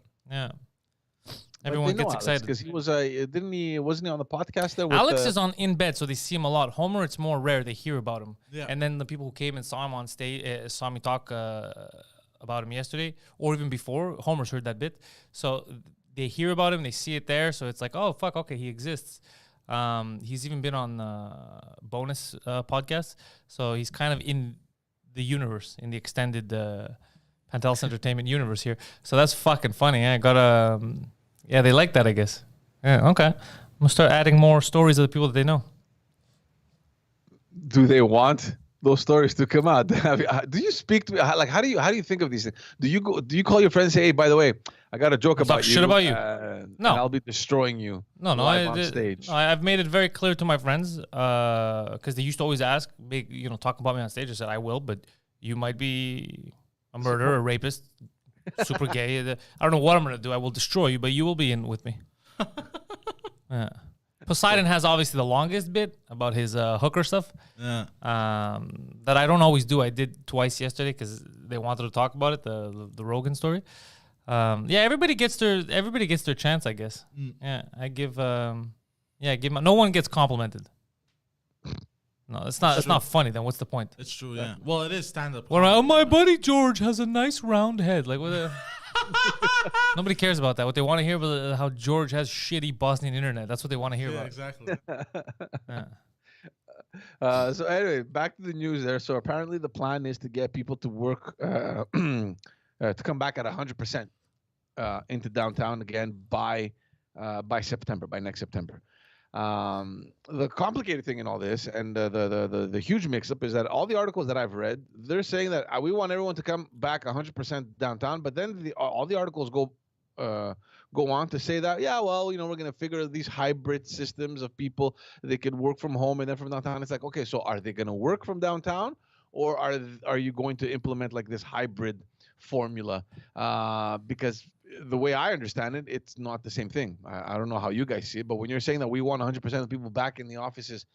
everyone gets excited because he was wasn't he on the podcast there? With, Alex is on in bed, so they see him a lot. Homer, it's more rare. They hear about him. Yeah. And then the people who came and saw him on stage, saw me talk about him yesterday, or even before. Homer's heard that bit, so they hear about him. They see it there, so it's like, oh fuck, okay, he exists. He's even been on bonus podcasts, so he's kind of in the universe, in the extended Pantelis Entertainment universe here. So that's fucking funny. I got yeah, they like that, I guess. Yeah, okay. I'm gonna start adding more stories of the people that they know. Do they want those stories to come out? Do you speak to like how do you think of these things? Do you call your friends and say, hey, by the way, I got a joke about Talk you? shit about you. No, and I'll be destroying you. No, live on stage. I've made it very clear to my friends because they used to always ask, talk about me on stage. I said I will, but you might be a murderer, a rapist, super gay. I don't know what I'm gonna do. I will destroy you, but you will be in with me. Yeah. Poseidon has obviously the longest bit about his hooker stuff. Yeah. That I don't always do. I did twice yesterday because they wanted to talk about it, the Rogan story. Yeah, everybody gets their chance, I guess. Yeah, I give no one gets complimented. No, it's not funny. Then what's the point? It's true. Yeah. Well, it is stand up. Well, my buddy George has a nice round head. Like what? Nobody cares about that. What they want to hear about how George has shitty Bosnian internet. That's what they want to hear Yeah, about. exactly. Yeah. So anyway, back to the news there. So apparently the plan is to get people to work to come back at 100% into downtown again by September, by next September. The complicated thing in all this, and the huge mix-up, is that all the articles that I've read, they're saying that we want everyone to come back 100% downtown, but then all the articles go on to say that, yeah, well, we're going to figure these hybrid systems of people, they could work from home and then from downtown. It's like, okay, so are they going to work from downtown, or are you going to implement like this hybrid formula? Because the way I understand it, it's not the same thing. I don't know how you guys see it, but when you're saying that we want 100% of people back in the offices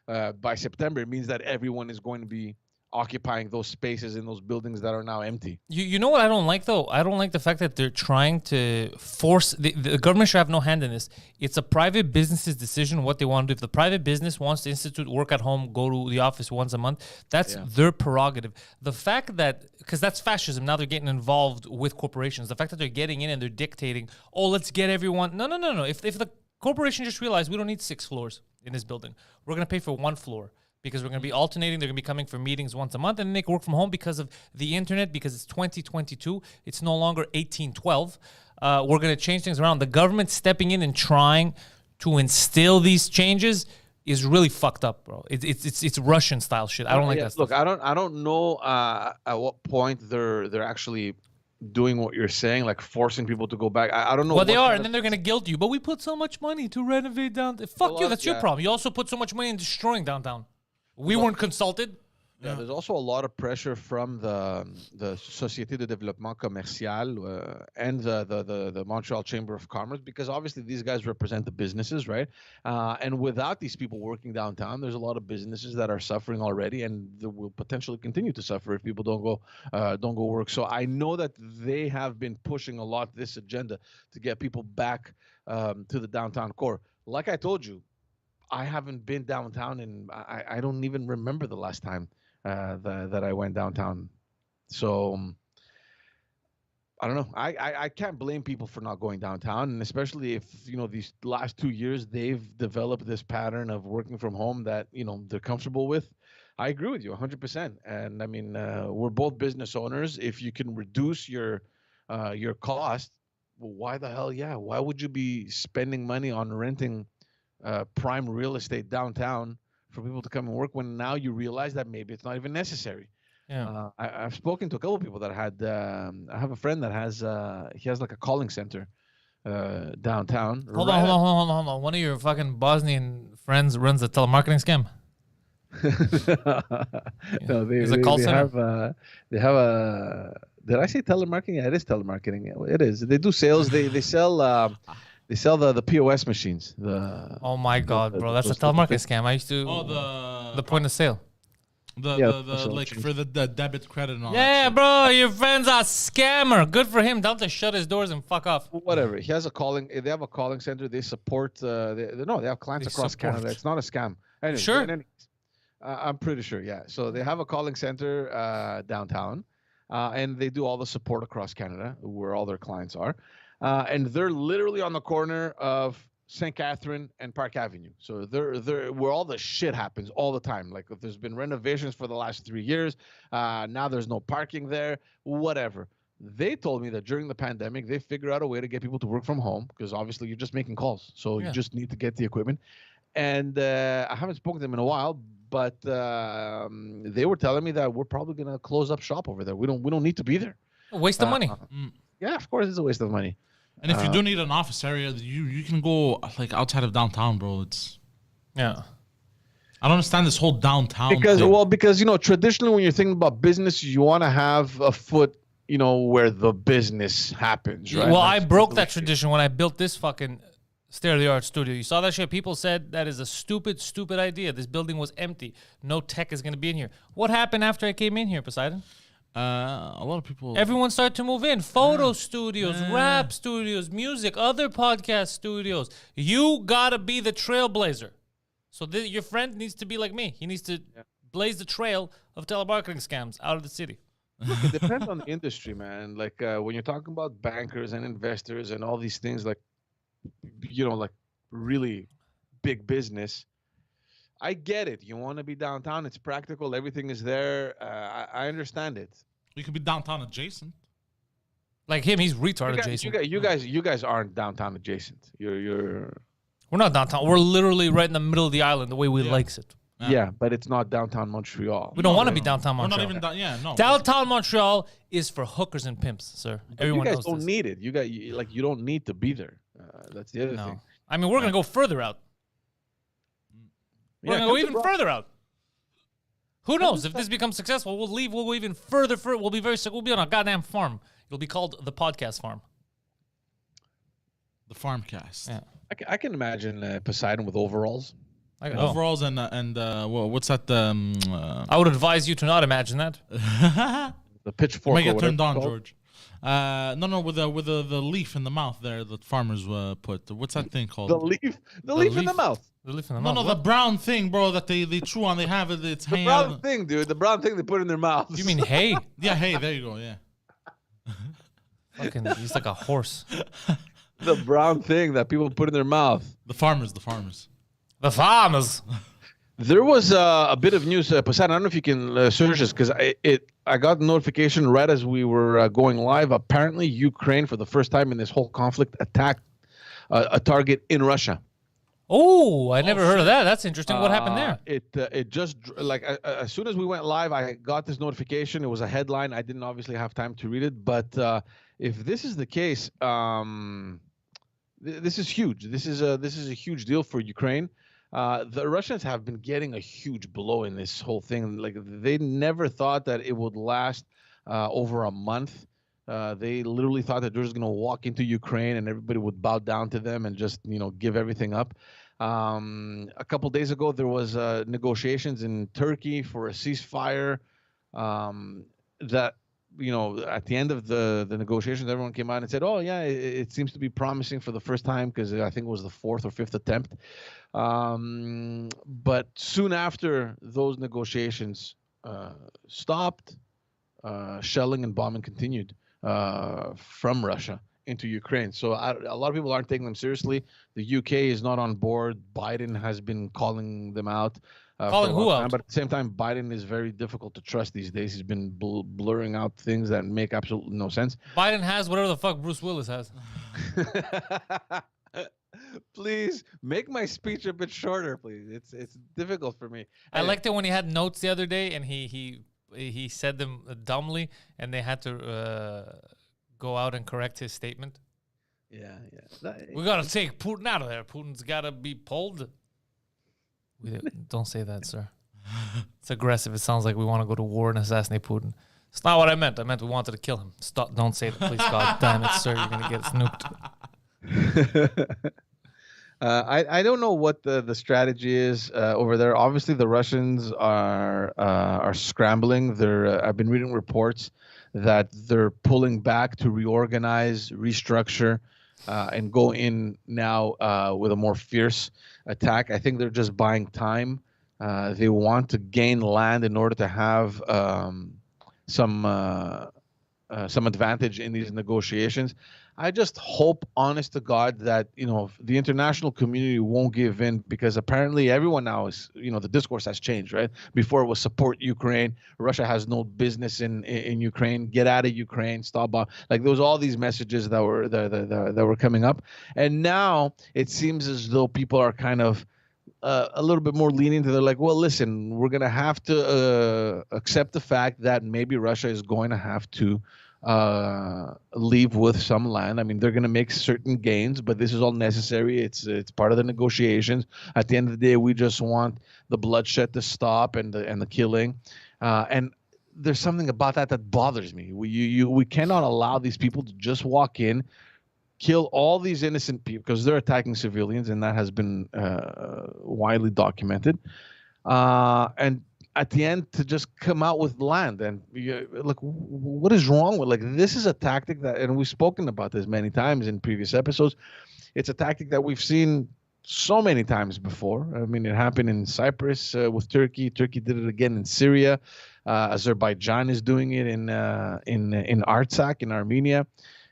by September, it means that everyone is going to be occupying those spaces in those buildings that are now empty. You know what I don't like, though? I don't like the fact that they're trying to force the government should have no hand in this. It's a private business's decision what they want to do. If the private business wants to institute work at home, go to the office once a month, that's their prerogative. The fact that, because that's fascism, now they're getting involved with corporations. The fact that they're getting in and they're dictating, oh, let's get everyone. No. If the corporation just realized we don't need 6 floors in this building, we're going to pay for 1 floor. Because we're going to be alternating. They're going to be coming for meetings once a month, and then they can work from home because of the internet, because it's 2022. It's no longer 1812. We're going to change things around. The government stepping in and trying to instill these changes is really fucked up, bro. It's Russian style shit. I don't like that stuff. Look, I don't know at what point they're actually doing what you're saying, like forcing people to go back. I don't know. Well, they are, and then they're going to guilt you. But we put so much money to renovate downtown. Fuck you. That's your problem. You also put so much money in destroying downtown. We weren't consulted. Yeah, there's also a lot of pressure from the Société de Développement Commercial and the Montreal Chamber of Commerce, because obviously these guys represent the businesses, right? And without these people working downtown, there's a lot of businesses that are suffering already, and they will potentially continue to suffer if people don't go work. So I know that they have been pushing a lot this agenda to get people back to the downtown core. Like I told you, I haven't been downtown, and I don't even remember the last time that I went downtown. So I don't know. I can't blame people for not going downtown, and especially if these last 2 years they've developed this pattern of working from home that they're comfortable with. I agree with you 100%. And I mean, we're both business owners. If you can reduce your cost, well, why the hell? Yeah, why would you be spending money on renting prime real estate downtown for people to come and work when now you realize that maybe it's not even necessary? Yeah. I've spoken to a couple of people that had. I have a friend that has. He has like a calling center downtown. Hold on. One of your fucking Bosnian friends runs a telemarketing scam. No, they have a. Did I say telemarketing? Yeah, it is telemarketing. It is. They do sales. They sell. They sell the POS machines. Oh my God, bro, that's a telemarketing scam. I used to. Oh, the point of sale. The like for the debit credit and all that. Yeah, bro, your friend's a scammer. Good for him. Tell him to shut his doors and fuck off. Whatever. He has a calling. They have a calling center. They support. They have clients across Canada. It's not a scam. Anyway, sure. I'm pretty sure. Yeah. So they have a calling center downtown, and they do all the support across Canada, where all their clients are. And they're literally on the corner of St. Catherine and Park Avenue. So they're where all the shit happens all the time. Like if there's been renovations for the last 3 years, now there's no parking there, whatever. They told me that during the pandemic, they figured out a way to get people to work from home, because obviously you're just making calls. So you just need to get the equipment. And I haven't spoken to them in a while, but they were telling me that we're probably going to close up shop over there. We don't need to be there. A waste of money. Yeah, of course it's a waste of money. And if you do need an office area, you can go like outside of downtown, bro. I don't understand this whole downtown thing. Because traditionally when you're thinking about business, you want to have a foot, where the business happens, right? Well, I broke that tradition when I built this fucking state-of-the-art studio. You saw that shit? People said that is a stupid idea. This building was empty. No tech is going to be in here. What happened after I came in here, Poseidon? A lot of people. Everyone started to move in. Photo studios, rap studios, music, other podcast studios. You gotta be the trailblazer. So your friend needs to be like me. He needs to blaze the trail of telemarketing scams out of the city. Look, it depends on the industry, man. Like when you're talking about bankers and investors and all these things, like like really big business. I get it. You want to be downtown. It's practical. Everything is there. I understand it. You could be downtown adjacent. Like him, he's retarded adjacent. You guys aren't downtown adjacent. You're. We're not downtown. We're literally right in the middle of the island, the way we likes it. Yeah, but it's not downtown Montreal. We don't want to be downtown We're Montreal. not even no. Downtown Montreal is for hookers and pimps, sir. Everyone you guys knows don't this. need it. You don't need to be there. That's the other thing. No. I mean, we're going to go further out. We're Yeah, going to go come to even further out. Who knows? If this becomes successful, we'll leave. We'll go even further. We'll be We'll be on a goddamn farm. It'll be called the podcast farm. The Farmcast. Yeah. I can imagine Poseidon with overalls. Overalls and what's that? I would advise you to not imagine that. The pitchfork. Might or get turned whatever on, it's called. George. No, with the leaf in the mouth there that farmers put. What's that thing called? The leaf in the mouth. The leaf in the No, mouth. the brown thing, bro, that they chew on. They have it. It's The hanging brown out. thing, dude. The brown thing they put in their mouths. You mean hay? Yeah, hey, there you go. Yeah. Fucking, he's like a horse. the brown thing that people put in their mouth? The farmers. The farmers. There was a bit of news, Poseidon. I don't know if you can search this because I got a notification right as we were going live. Apparently, Ukraine, for the first time in this whole conflict, attacked a target in Russia. Oh, I never heard of that. That's interesting. What happened there? It just like as soon as we went live, I got this notification. It was a headline. I didn't obviously have time to read it, but if this is the case, this is huge. This is a huge deal for Ukraine. The Russians have been getting a huge blow in this whole thing. Like they never thought that it would last over a month. They literally thought that they're just going to walk into Ukraine and everybody would bow down to them and just give everything up. A couple days ago, there was negotiations in Turkey for a ceasefire. That at the end of the negotiations, everyone came out and said, "Oh yeah, it seems to be promising for the first time," because I think it was the fourth or fifth attempt. But soon after those negotiations stopped, shelling and bombing continued from Russia into Ukraine. So a lot of people aren't taking them seriously. The UK is not on board. Biden has been calling them out. Calling who out? But at the same time, Biden is very difficult to trust these days. He's been blurring out things that make absolutely no sense. Biden has whatever the fuck Bruce Willis has. Please make my speech a bit shorter, please. It's difficult for me. I liked it when he had notes the other day and he said them dumbly and they had to go out and correct his statement. Yeah. We gotta take Putin out of there. Putin's gotta be pulled. Don't say that, sir. It's aggressive. It sounds like we want to go to war and assassinate Putin. It's not what I meant. I meant we wanted to kill him. Stop! Don't say that, please. God damn it, sir. You're gonna get snooped. I don't know what the strategy is over there. Obviously, the Russians are scrambling. I've been reading reports that they're pulling back to reorganize, restructure, and go in now with a more fierce attack. I think they're just buying time. They want to gain land in order to have some advantage in these negotiations. I just hope, honest to God, that the international community won't give in, because apparently everyone now is, the discourse has changed, right? Before it was support Ukraine, Russia has no business in Ukraine, get out of Ukraine, stop. Like there was all these messages that were coming up, and now it seems as though people are kind of a little bit more lenient. They're like, well, listen, we're gonna have to accept the fact that maybe Russia is going to have to leave with some land. I mean, they're going to make certain gains, but this is all necessary. It's part of the negotiations. At the end of the day, we just want the bloodshed to stop and the killing. And there's something about that bothers me. We cannot allow these people to just walk in, kill all these innocent people, because they're attacking civilians, and that has been widely documented. And at the end, to just come out with land, and like, what is wrong with, like, this is a tactic that, and we've spoken about this many times in previous episodes. It's a tactic that we've seen so many times before. I mean, it happened in Cyprus with Turkey. Turkey did it again in Syria. Azerbaijan is doing it in Artsakh in Armenia.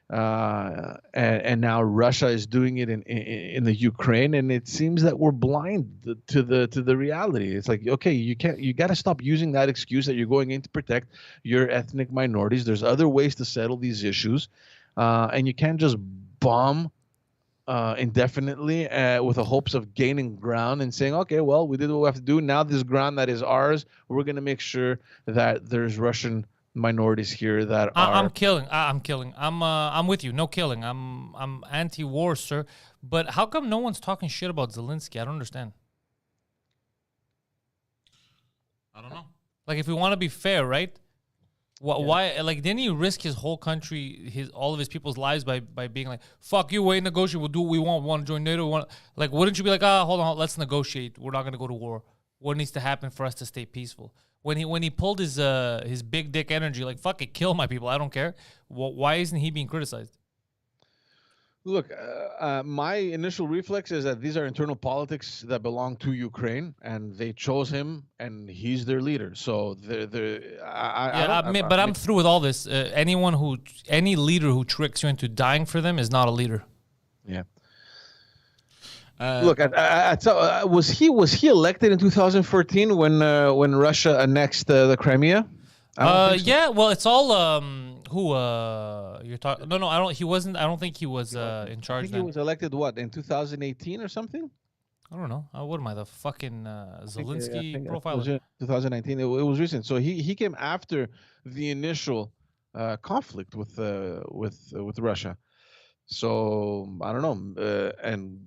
And now Russia is doing it in the Ukraine, and it seems that we're blind to the reality. It's like, okay, you got to stop using that excuse that you're going in to protect your ethnic minorities. There's other ways to settle these issues, and you can't just bomb indefinitely with the hopes of gaining ground and saying, okay, well, we did what we have to do. Now this ground that is ours, we're going to make sure that there's Russian minorities here that are. I'm killing. I'm killing. I'm with you. No killing. I'm anti-war, sir. But how come no one's talking shit about Zelensky? I don't understand. I don't know. Like, if we want to be fair, right? Why? Like, didn't he risk his whole country, all of his people's lives by being like, "Fuck you, wait, negotiate. We'll do what we want. We want to join NATO. We want." Like, wouldn't you be like, hold on, let's negotiate. We're not gonna go to war. What needs to happen for us to stay peaceful? When he pulled his big dick energy, like, fuck it, kill my people. I don't care. Why isn't he being criticized? Look, my initial reflex is that these are internal politics that belong to Ukraine, and they chose him, and he's their leader. So I'm through with all this. Any leader who tricks you into dying for them is not a leader. Yeah. Look, was he elected in 2014 when Russia annexed the Crimea? Yeah. Well, it's all who you're talking. No, I don't. He wasn't. I don't think he was in charge. I think he was elected in 2018 or something. I don't know. What am I, the fucking Zelensky profiler? 2019. It was recent. So he came after the initial conflict with Russia. So I don't know, and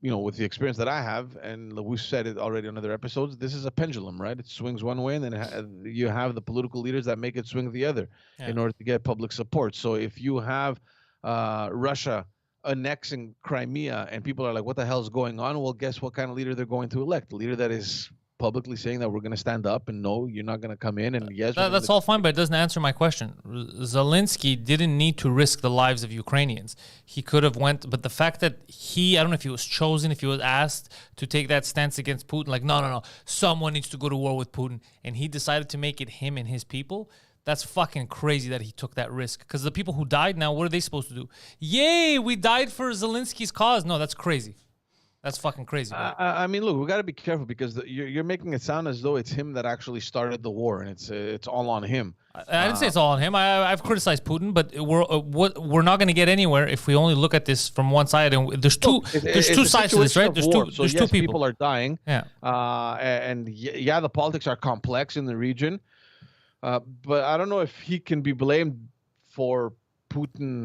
with the experience that I have, and we've said it already on other episodes, this is a pendulum, right? It swings one way, and then you have the political leaders that make it swing the other in order to get public support. So if you have Russia annexing Crimea and people are like, what the hell is going on? Well, guess what kind of leader they're going to elect? A leader that is publicly saying that we're going to stand up and no, you're not going to come in, and yes. That's all fine, but it doesn't answer my question. Zelensky didn't need to risk the lives of Ukrainians. He could have but the fact that I don't know if he was chosen, if he was asked to take that stance against Putin, like, no, someone needs to go to war with Putin, and he decided to make it him and his people. That's fucking crazy that he took that risk. Because the people who died now, what are they supposed to do? Yay, we died for Zelensky's cause. No, that's crazy. That's fucking crazy. I mean, look, we got to be careful because you're making it sound as though it's him that actually started the war, and it's all on him. I didn't say it's all on him. I've criticized Putin, but we're not going to get anywhere if we only look at this from one side. And there's two sides to this, right? There's two people are dying. Yeah. And the politics are complex in the region, but I don't know if he can be blamed for Putin.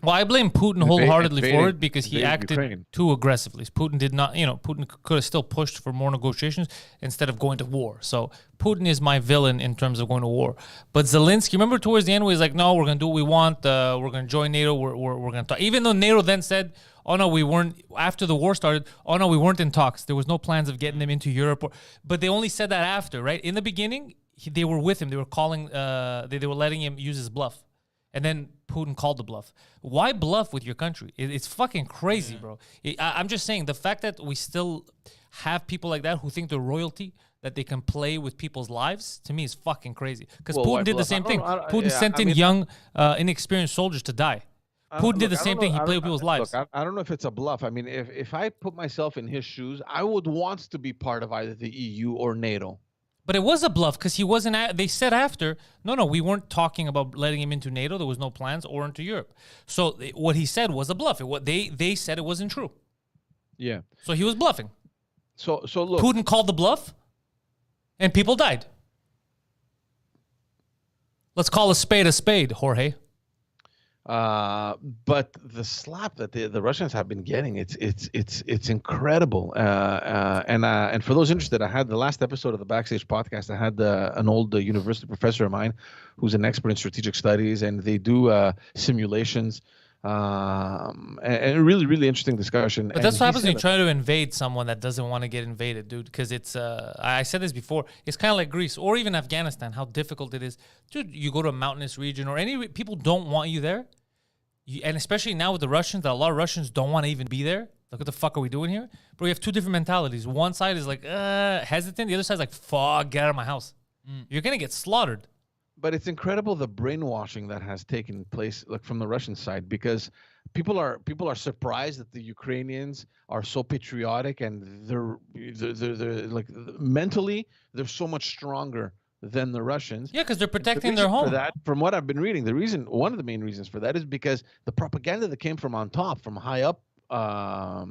Well, I blame Putin wholeheartedly for it because he acted Ukraine too aggressively. Putin did not, Putin could have still pushed for more negotiations instead of going to war. So Putin is my villain in terms of going to war. But Zelensky, remember towards the end, where he's like, no, we're going to do what we want. We're going to join NATO. We're going to talk. Even though NATO then said, oh, no, we weren't, after the war started, oh, no, we weren't in talks. There was no plans of getting them into Europe. But they only said that after, right? In the beginning, they were with him. They were calling, they were letting him use his bluff. And then Putin called the bluff. Why bluff with your country? It's fucking crazy, bro. I'm just saying, the fact that we still have people like that who think they're royalty, that they can play with people's lives, to me is fucking crazy. Because Putin did the same thing. Putin sent in young, inexperienced soldiers to die. Putin did the same thing. He played with people's lives. Look, I don't know if it's a bluff. I mean, if I put myself in his shoes, I would want to be part of either the EU or NATO. But it was a bluff because he wasn't. They said after, no, we weren't talking about letting him into NATO. There was no plans or into Europe. So what he said was a bluff. They said it wasn't true. Yeah. So he was bluffing. So look. Putin called the bluff, and people died. Let's call a spade, Jorge. But the slap that the Russians have been getting, it's incredible. And for those interested, I had the last episode of the Backstage podcast. I had an old university professor of mine who's an expert in strategic studies, and they do simulations. And a really, really interesting discussion. But that's what happens when you try to invade someone that doesn't want to get invaded, dude. Because it's, I said this before, it's kind of like Greece or even Afghanistan, how difficult it is. Dude, you go to a mountainous region or people don't want you there. And especially now with the Russians, that a lot of Russians don't want to even be there. Like, what the fuck are we doing here? But we have two different mentalities. One side is like, hesitant. The other side is like, fuck, get out of my house. You're going to get slaughtered. But it's incredible the brainwashing that has taken place, like from the Russian side, because people are surprised that the Ukrainians are so patriotic and they're like mentally they're so much stronger than the Russians. Yeah, because they're The protecting their reason for home. that, from what I've been reading, one of the main reasons for that is because the propaganda that came from on top, from high up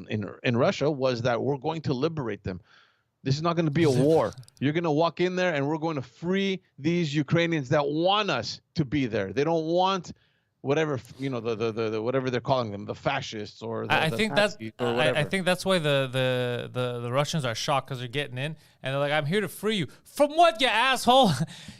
in Russia, was that we're going to liberate them. This is not going to be a war. You're going to walk in there and we're going to free these Ukrainians that want us to be there. They don't want whatever, the whatever they're calling them, the fascists or the I think that's Nazis or whatever. I think that's why the Russians are shocked because they're getting in and they're like, I'm here to free you from what, you asshole?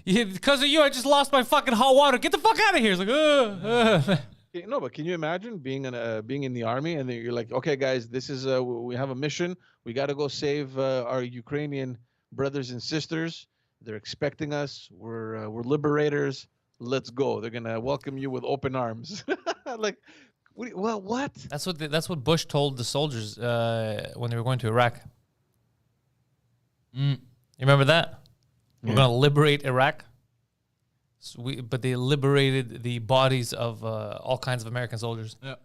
Because of you, I just lost my fucking hot water. Get the fuck out of here. It's like, No, but can you imagine being in the army and then you're like, okay, guys, this is we have a mission. We got to go save our Ukrainian brothers and sisters. They're expecting us. We're liberators. Let's go. They're gonna welcome you with open arms. Like, what? That's what Bush told the soldiers when they were going to Iraq. You remember that? We're gonna liberate Iraq. But they liberated the bodies of all kinds of American soldiers. Yeah.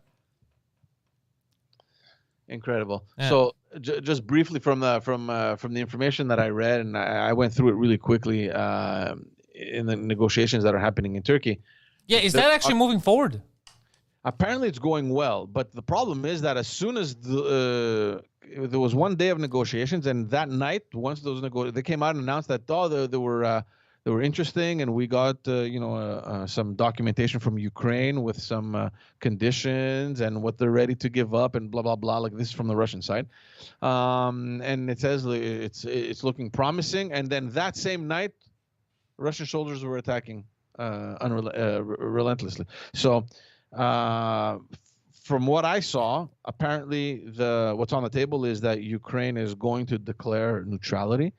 Incredible. Yeah. So just briefly from the information that I read, and I went through it really quickly in the negotiations that are happening in Turkey. Yeah, is that actually moving forward? Apparently, it's going well, but the problem is that as soon as there was one day of negotiations, and that night, once those they came out and announced that they were interesting, and we got some documentation from Ukraine with some conditions and what they're ready to give up and blah blah blah. Like, this is from the Russian side, and it says it's looking promising. And then that same night, Russian soldiers were attacking relentlessly. So from what I saw, apparently what's on the table is that Ukraine is going to declare neutrality.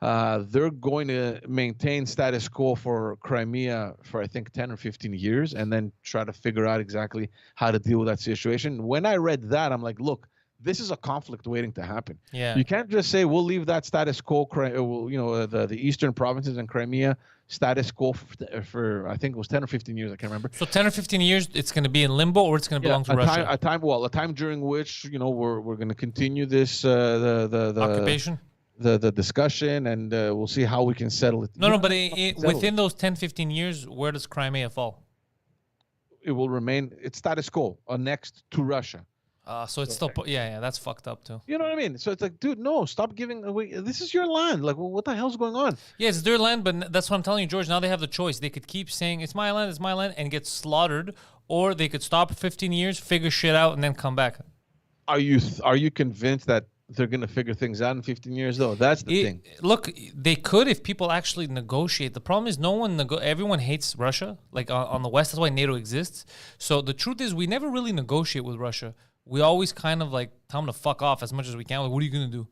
They're going to maintain status quo for Crimea for, I think, 10 or 15 years and then try to figure out exactly how to deal with that situation. When I read that, I'm like, look, this is a conflict waiting to happen. Yeah. You can't just say we'll leave that status quo, the eastern provinces and Crimea status quo for I think it was 10 or 15 years. I can't remember. So 10 or 15 years, it's going to be in limbo, or it's going to belong to Russia? A time during which we're going to continue this Occupation? The discussion, and we'll see how we can settle it. No, but within those 10, 15 years, where does Crimea fall? It will remain its status quo, annexed to Russia. So it's still, yeah, that's fucked up too. You know what I mean? So it's like, dude, no, stop giving away. This is your land. Like, what the hell's going on? Yeah, it's their land, but that's what I'm telling you, George. Now they have the choice. They could keep saying it's my land, and get slaughtered, or they could stop for 15 years, figure shit out, and then come back. Are you convinced that they're going to figure things out in 15 years, though? That's the thing. Look, they could if people actually negotiate. The problem is everyone hates Russia, like on the West. That's why NATO exists. So the truth is we never really negotiate with Russia. We always kind of like tell them to fuck off as much as we can. Like, what are you going to do?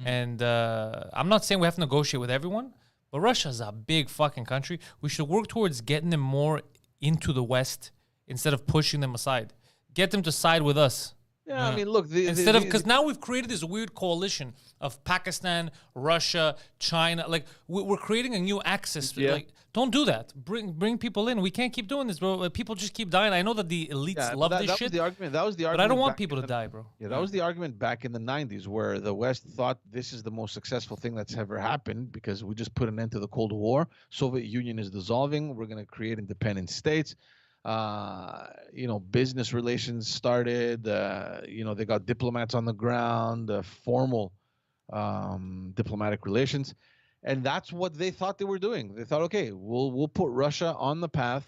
And I'm not saying we have to negotiate with everyone, but Russia's a big fucking country. We should work towards getting them more into the West instead of pushing them aside. Get them to side with us. Yeah, I mean, look, because now we've created this weird coalition of Pakistan, Russia, China. Like, we're creating a new axis. Yeah. Like, don't do that. Bring people in. We can't keep doing this, bro. People just keep dying. I know that the elites love this shit. That was the argument. But I don't want people to die, bro. Yeah, that was the argument back in the 90s, where the West thought this is the most successful thing that's ever happened because we just put an end to the Cold War. Soviet Union is dissolving. We're going to create independent states. Business relations started. They got diplomats on the ground, formal diplomatic relations, and that's what they thought they were doing. They thought, okay, we'll put Russia on the path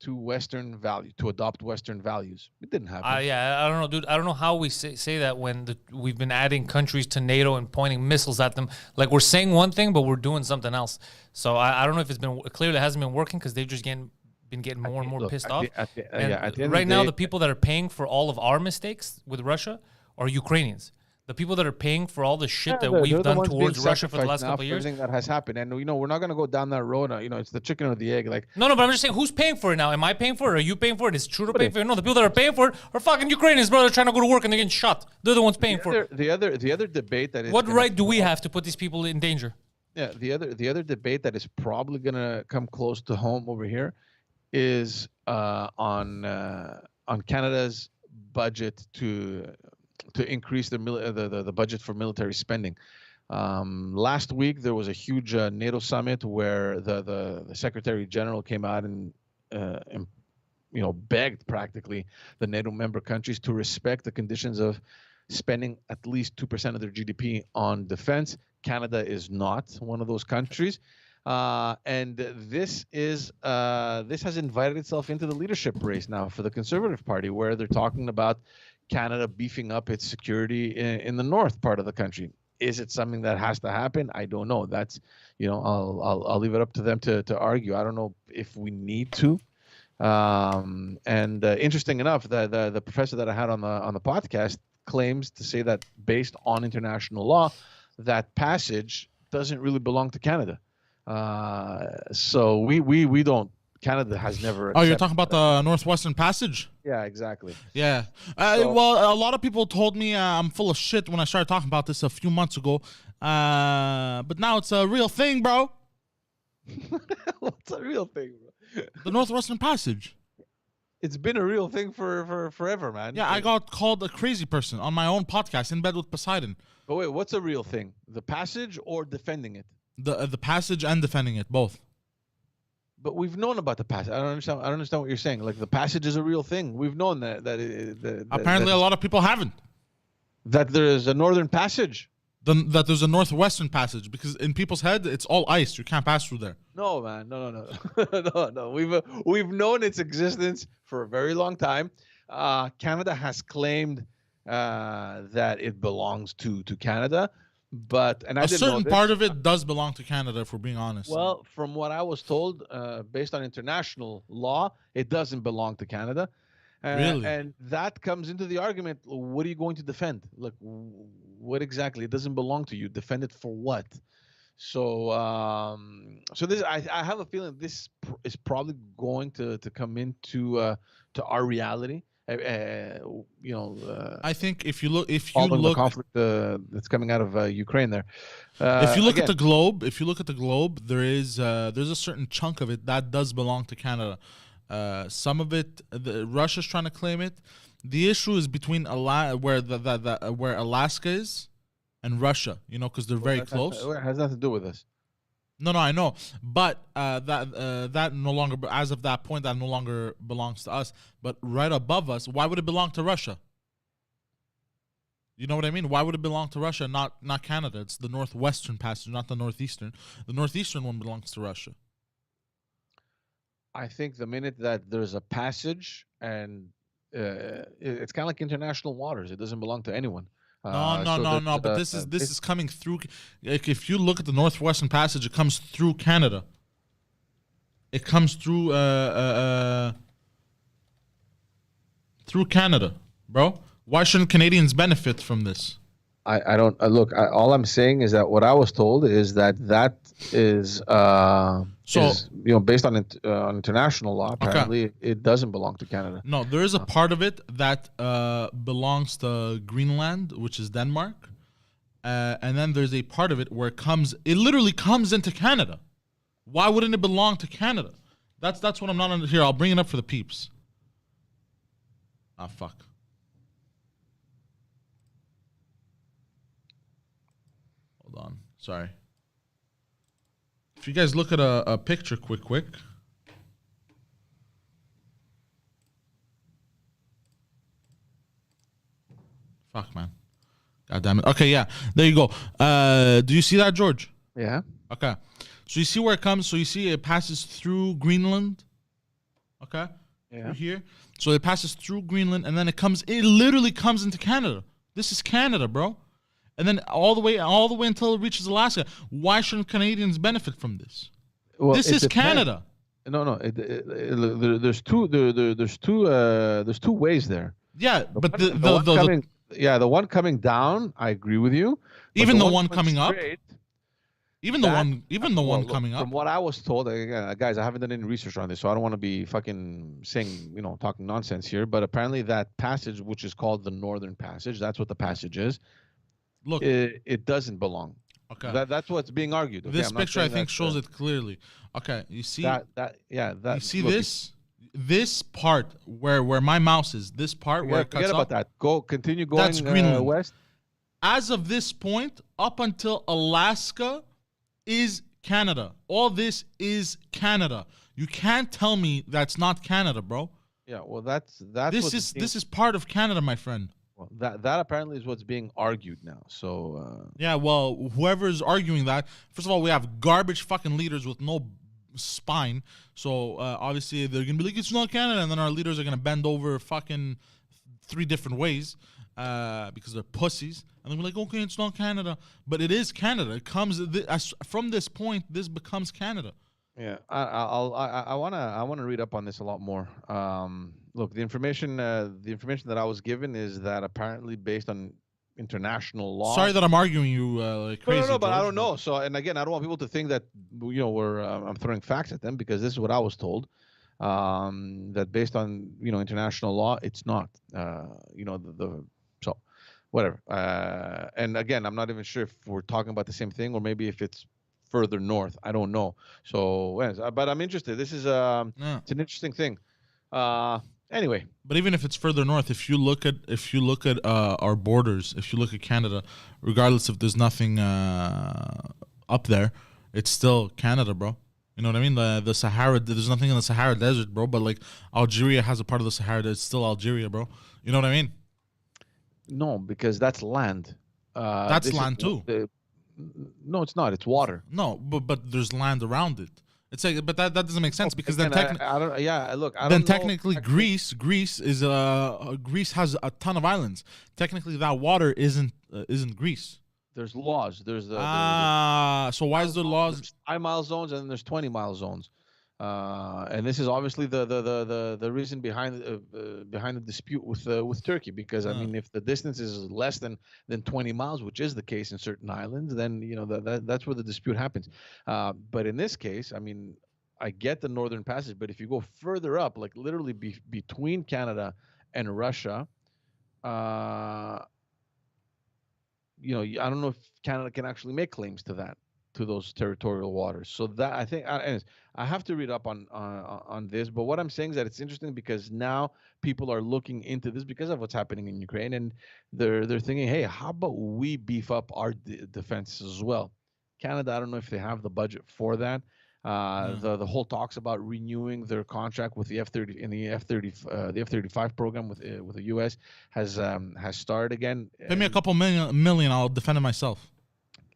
to Western value, to adopt Western values. It didn't happen. I don't know, dude. I don't know how we say that when we've been adding countries to NATO and pointing missiles at them. Like, we're saying one thing, but we're doing something else. So I don't know if it's been clearly hasn't been working because they've just been getting more and more pissed off. Right now, the people that are paying for all of our mistakes with Russia are Ukrainians. The people that are paying for all the shit that we've done towards Russia for the last couple of years. Everything that has happened, and we're not going to go down that road. It's the chicken or the egg. Like, no, but I'm just saying, who's paying for it now? Am I paying for it? Are you paying for it? Is Trudeau paying for it? No, the people that are paying for it are fucking Ukrainians, bro. They're trying to go to work and they're getting shot. They're the ones paying for it. The other debate that is what right do we have to put these people in danger? Yeah, the other debate that is probably going to come close to home over here is on Canada's budget to increase the budget for military spending. Last week there was a huge NATO summit where the Secretary General came out and begged practically the NATO member countries to respect the conditions of spending at least 2% of their GDP on defense. Canada is not one of those countries. And this has invited itself into the leadership race now for the Conservative Party, where they're talking about Canada beefing up its security in the north part of the country. Is it something that has to happen? I don't know. That's, I'll leave it up to them to argue. I don't know if we need to. Interesting enough, the professor that I had on the podcast claims to say that based on international law, that passage doesn't really belong to Canada. So we don't. Canada has never. Oh, you're talking about the Northwestern Passage? Yeah, exactly. Yeah. Well, a lot of people told me I'm full of shit when I started talking about this a few months ago. But now it's a real thing, bro. What's a real thing, bro? The Northwestern Passage. It's been a real thing for forever, man. Yeah, I got called a crazy person on my own podcast in bed with Poseidon. But wait, what's a real thing? The passage or defending it? The passage and defending it, both. But we've known about the passage. I don't understand what you're saying. Like, the passage is a real thing. We've known that Apparently, a lot of people haven't. That there is a northern passage. That there's a Northwestern Passage, because in people's head it's all ice. You can't pass through there. No, man. No. no. We've known its existence for a very long time. Canada has claimed that it belongs to Canada. But a certain part of it does belong to Canada, if we're being honest. Well, from what I was told, based on international law, it doesn't belong to Canada. Really? And that comes into the argument. What are you going to defend? Like, what exactly? It doesn't belong to you. Defend it for what? So, this I have a feeling this is probably going to come into to our reality. I think if you look the conflict that's coming out of Ukraine there. If you look at the globe, there's a certain chunk of it that does belong to Canada. Some of it, Russia's trying to claim it. The issue is between where Alaska is and Russia. Because they're very close. It has nothing to do with us. No, I know, but that no longer, as of that point, that no longer belongs to us. But right above us, why would it belong to Russia? You know what I mean? Why would it belong to Russia, not Canada? It's the Northwestern Passage, not the Northeastern. The Northeastern one belongs to Russia. I think the minute that there's a passage, and it's kind of like international waters, it doesn't belong to anyone. No. But this is coming through. Like, if you look at the Northwestern Passage, it comes through Canada. It comes through through Canada, bro. Why shouldn't Canadians benefit from this? I don't look. All I'm saying is that what I was told is that is based on international law. Apparently, it doesn't belong to Canada. No, there is a part of it that belongs to Greenland, which is Denmark, and then there's a part of it where it literally comes into Canada. Why wouldn't it belong to Canada? That's what I'm not under here. I'll bring it up for the peeps. Ah, fuck. Hold on. Sorry. If you guys look at a picture quick. Fuck, man. God damn it. Okay, yeah. There you go. Do you see that, George? Yeah. Okay. So you see where it comes? So you see it passes through Greenland. Okay? Yeah. Through here. So it passes through Greenland, and then it literally comes into Canada. This is Canada, bro. And then all the way until it reaches Alaska. Why shouldn't Canadians benefit from this? Well, this is Canada. No. There's two ways there. Yeah, but the one coming down, I agree with you. Even the one coming up. Even the one coming up. From what I was told, guys, I haven't done any research on this, so I don't want to be fucking talking nonsense here. But apparently, that passage, which is called the Northern Passage, that's what the passage is. Look, it doesn't belong. Okay, that's what's being argued. Okay? This picture, I think, shows it clearly. Okay, you see you see this part where my mouse is. This part where it cuts forget about off, that. Continue going. That's Greenland. West. as of this point, up until Alaska, is Canada. All this is Canada. You can't tell me that's not Canada, bro. Yeah, well, that's This is part of Canada, my friend. well, that apparently is what's being argued now. So Yeah, well, whoever is arguing that, first of all, we have garbage fucking leaders with no spine. So obviously they're gonna be like, it's not Canada, and then our leaders are gonna bend over fucking 3 different ways because they're pussies, and they're like, okay, it's not Canada, but it is Canada. It comes from this point. This becomes Canada. yeah, I wanna read up on this a lot more. Look, the information that I was given is that apparently based on international law. Sorry that I'm arguing you like crazy. No, but I George, don't know. So, and again, I don't want people to think that we're I'm throwing facts at them, because this is what I was told. That based on international law, it's not. So whatever. And again, I'm not even sure if we're talking about the same thing, or maybe if it's further north. I don't know. So, but I'm interested. This is it's an interesting thing. Anyway, but even if it's further north, if you look at our borders, if you look at Canada, regardless if there's nothing up there, it's still Canada, bro. You know what I mean? The Sahara, there's nothing in the Sahara Desert, bro. But like Algeria has a part of the Sahara that's still Algeria, bro. You know what I mean? no, because that's land. That's land too. No, it's not. It's water. No, but there's land around it. It's like, but that doesn't make sense because then Again, technically. I don't. Yeah, look. I Then don't know technically actually- Greece is Greece has a ton of islands. Technically that water isn't Greece. There's laws. There's the So why is there laws? There's 5-mile zones, and then there's 20-mile zones. And this is obviously the reason behind the dispute with Turkey, because I mean, if the distance is less than 20 miles, which is the case in certain islands, then that's where the dispute happens. But in this case, I mean, I get the Northern Passage, but if you go further up, like literally between Canada and Russia, I don't know if Canada can actually make claims to those territorial waters. So that I think, anyways, I have to read up on this. But what I'm saying is that it's interesting because now people are looking into this because of what's happening in Ukraine, and they're thinking, hey, how about we beef up our defense as well? Canada, I don't know if they have the budget for that. The whole talks about renewing their contract with the F-30 in the F-35 program with the U.S. has started again. Pay me a couple million, I'll defend it myself.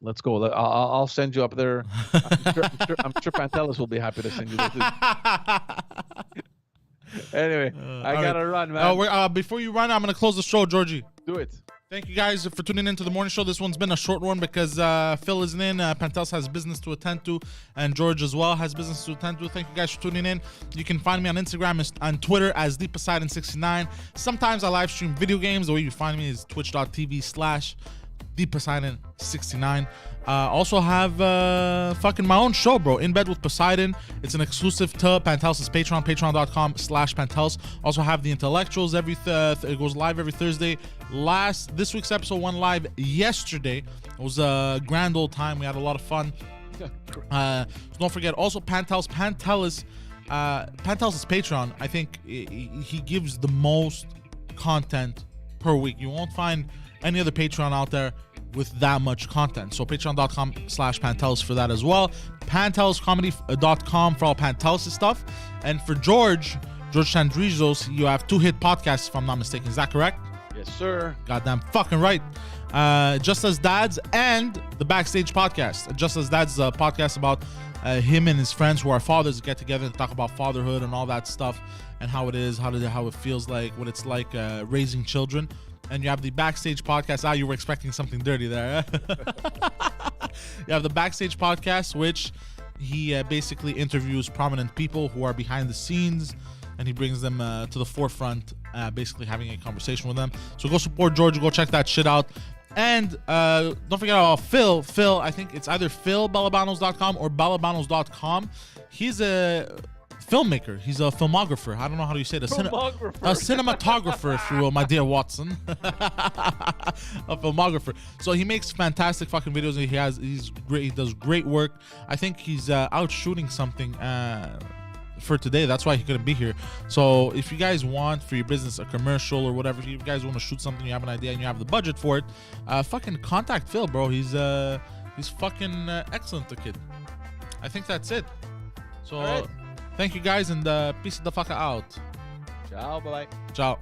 Let's go. I'll send you up there. I'm sure Pantelis will be happy to send you there too. Anyway, I gotta run, man. Before you run, I'm gonna close the show, Georgie. Do it. Thank you guys for tuning into the morning show. This one's been a short one because Phil isn't in. Pantelis has business to attend to, and George as well has business to attend to. Thank you guys for tuning in. You can find me on Instagram and Twitter as Poseidon69. Sometimes I live stream video games. The way you find me is twitch.tv/Poseidon69. Also have fucking my own show, bro. In Bed with Poseidon. It's an exclusive to Pantelis' Patreon, patreon.com/Pantelis. Also have The Intellectuals. It goes live every Thursday. This week's episode went live yesterday. It was a grand old time. We had a lot of fun. So don't forget, also Pantelis' Patreon. I think he gives the most content per week. You won't find any other Patreon out there with that much content. So patreon.com/Pantelis for that as well. PantelisComedy.com for all Pantelis stuff. And for George Chandrizos, you have 2 hit podcasts, if I'm not mistaken. Is that correct? Yes, sir. Goddamn fucking right. Just As Dads and the Backstage Podcast. Just As Dads is a podcast about him and his friends who are fathers get together and talk about fatherhood and all that stuff and how it is, how it feels like, what it's like raising children. And you have the Backstage Podcast. You were expecting something dirty there. You have the Backstage Podcast, which he basically interviews prominent people who are behind the scenes, and he brings them to the forefront, basically having a conversation with them. So go support George. Go check that shit out. And don't forget about Phil. Phil, I think it's either philbalabanos.com or balabanos.com. He's a filmmaker. He's a filmographer. I don't know how you say it. A cinematographer, if you will, my dear Watson. A filmographer. So he makes fantastic fucking videos. He's great. He does great work. I think he's out shooting something for today. That's why he couldn't be here. So if you guys want for your business a commercial or whatever, if you guys want to shoot something, you have an idea and you have the budget for it, fucking contact Phil, bro. He's fucking excellent, the kid. I think that's it. So thank you guys, and peace the fuck out. Ciao, bye. Ciao.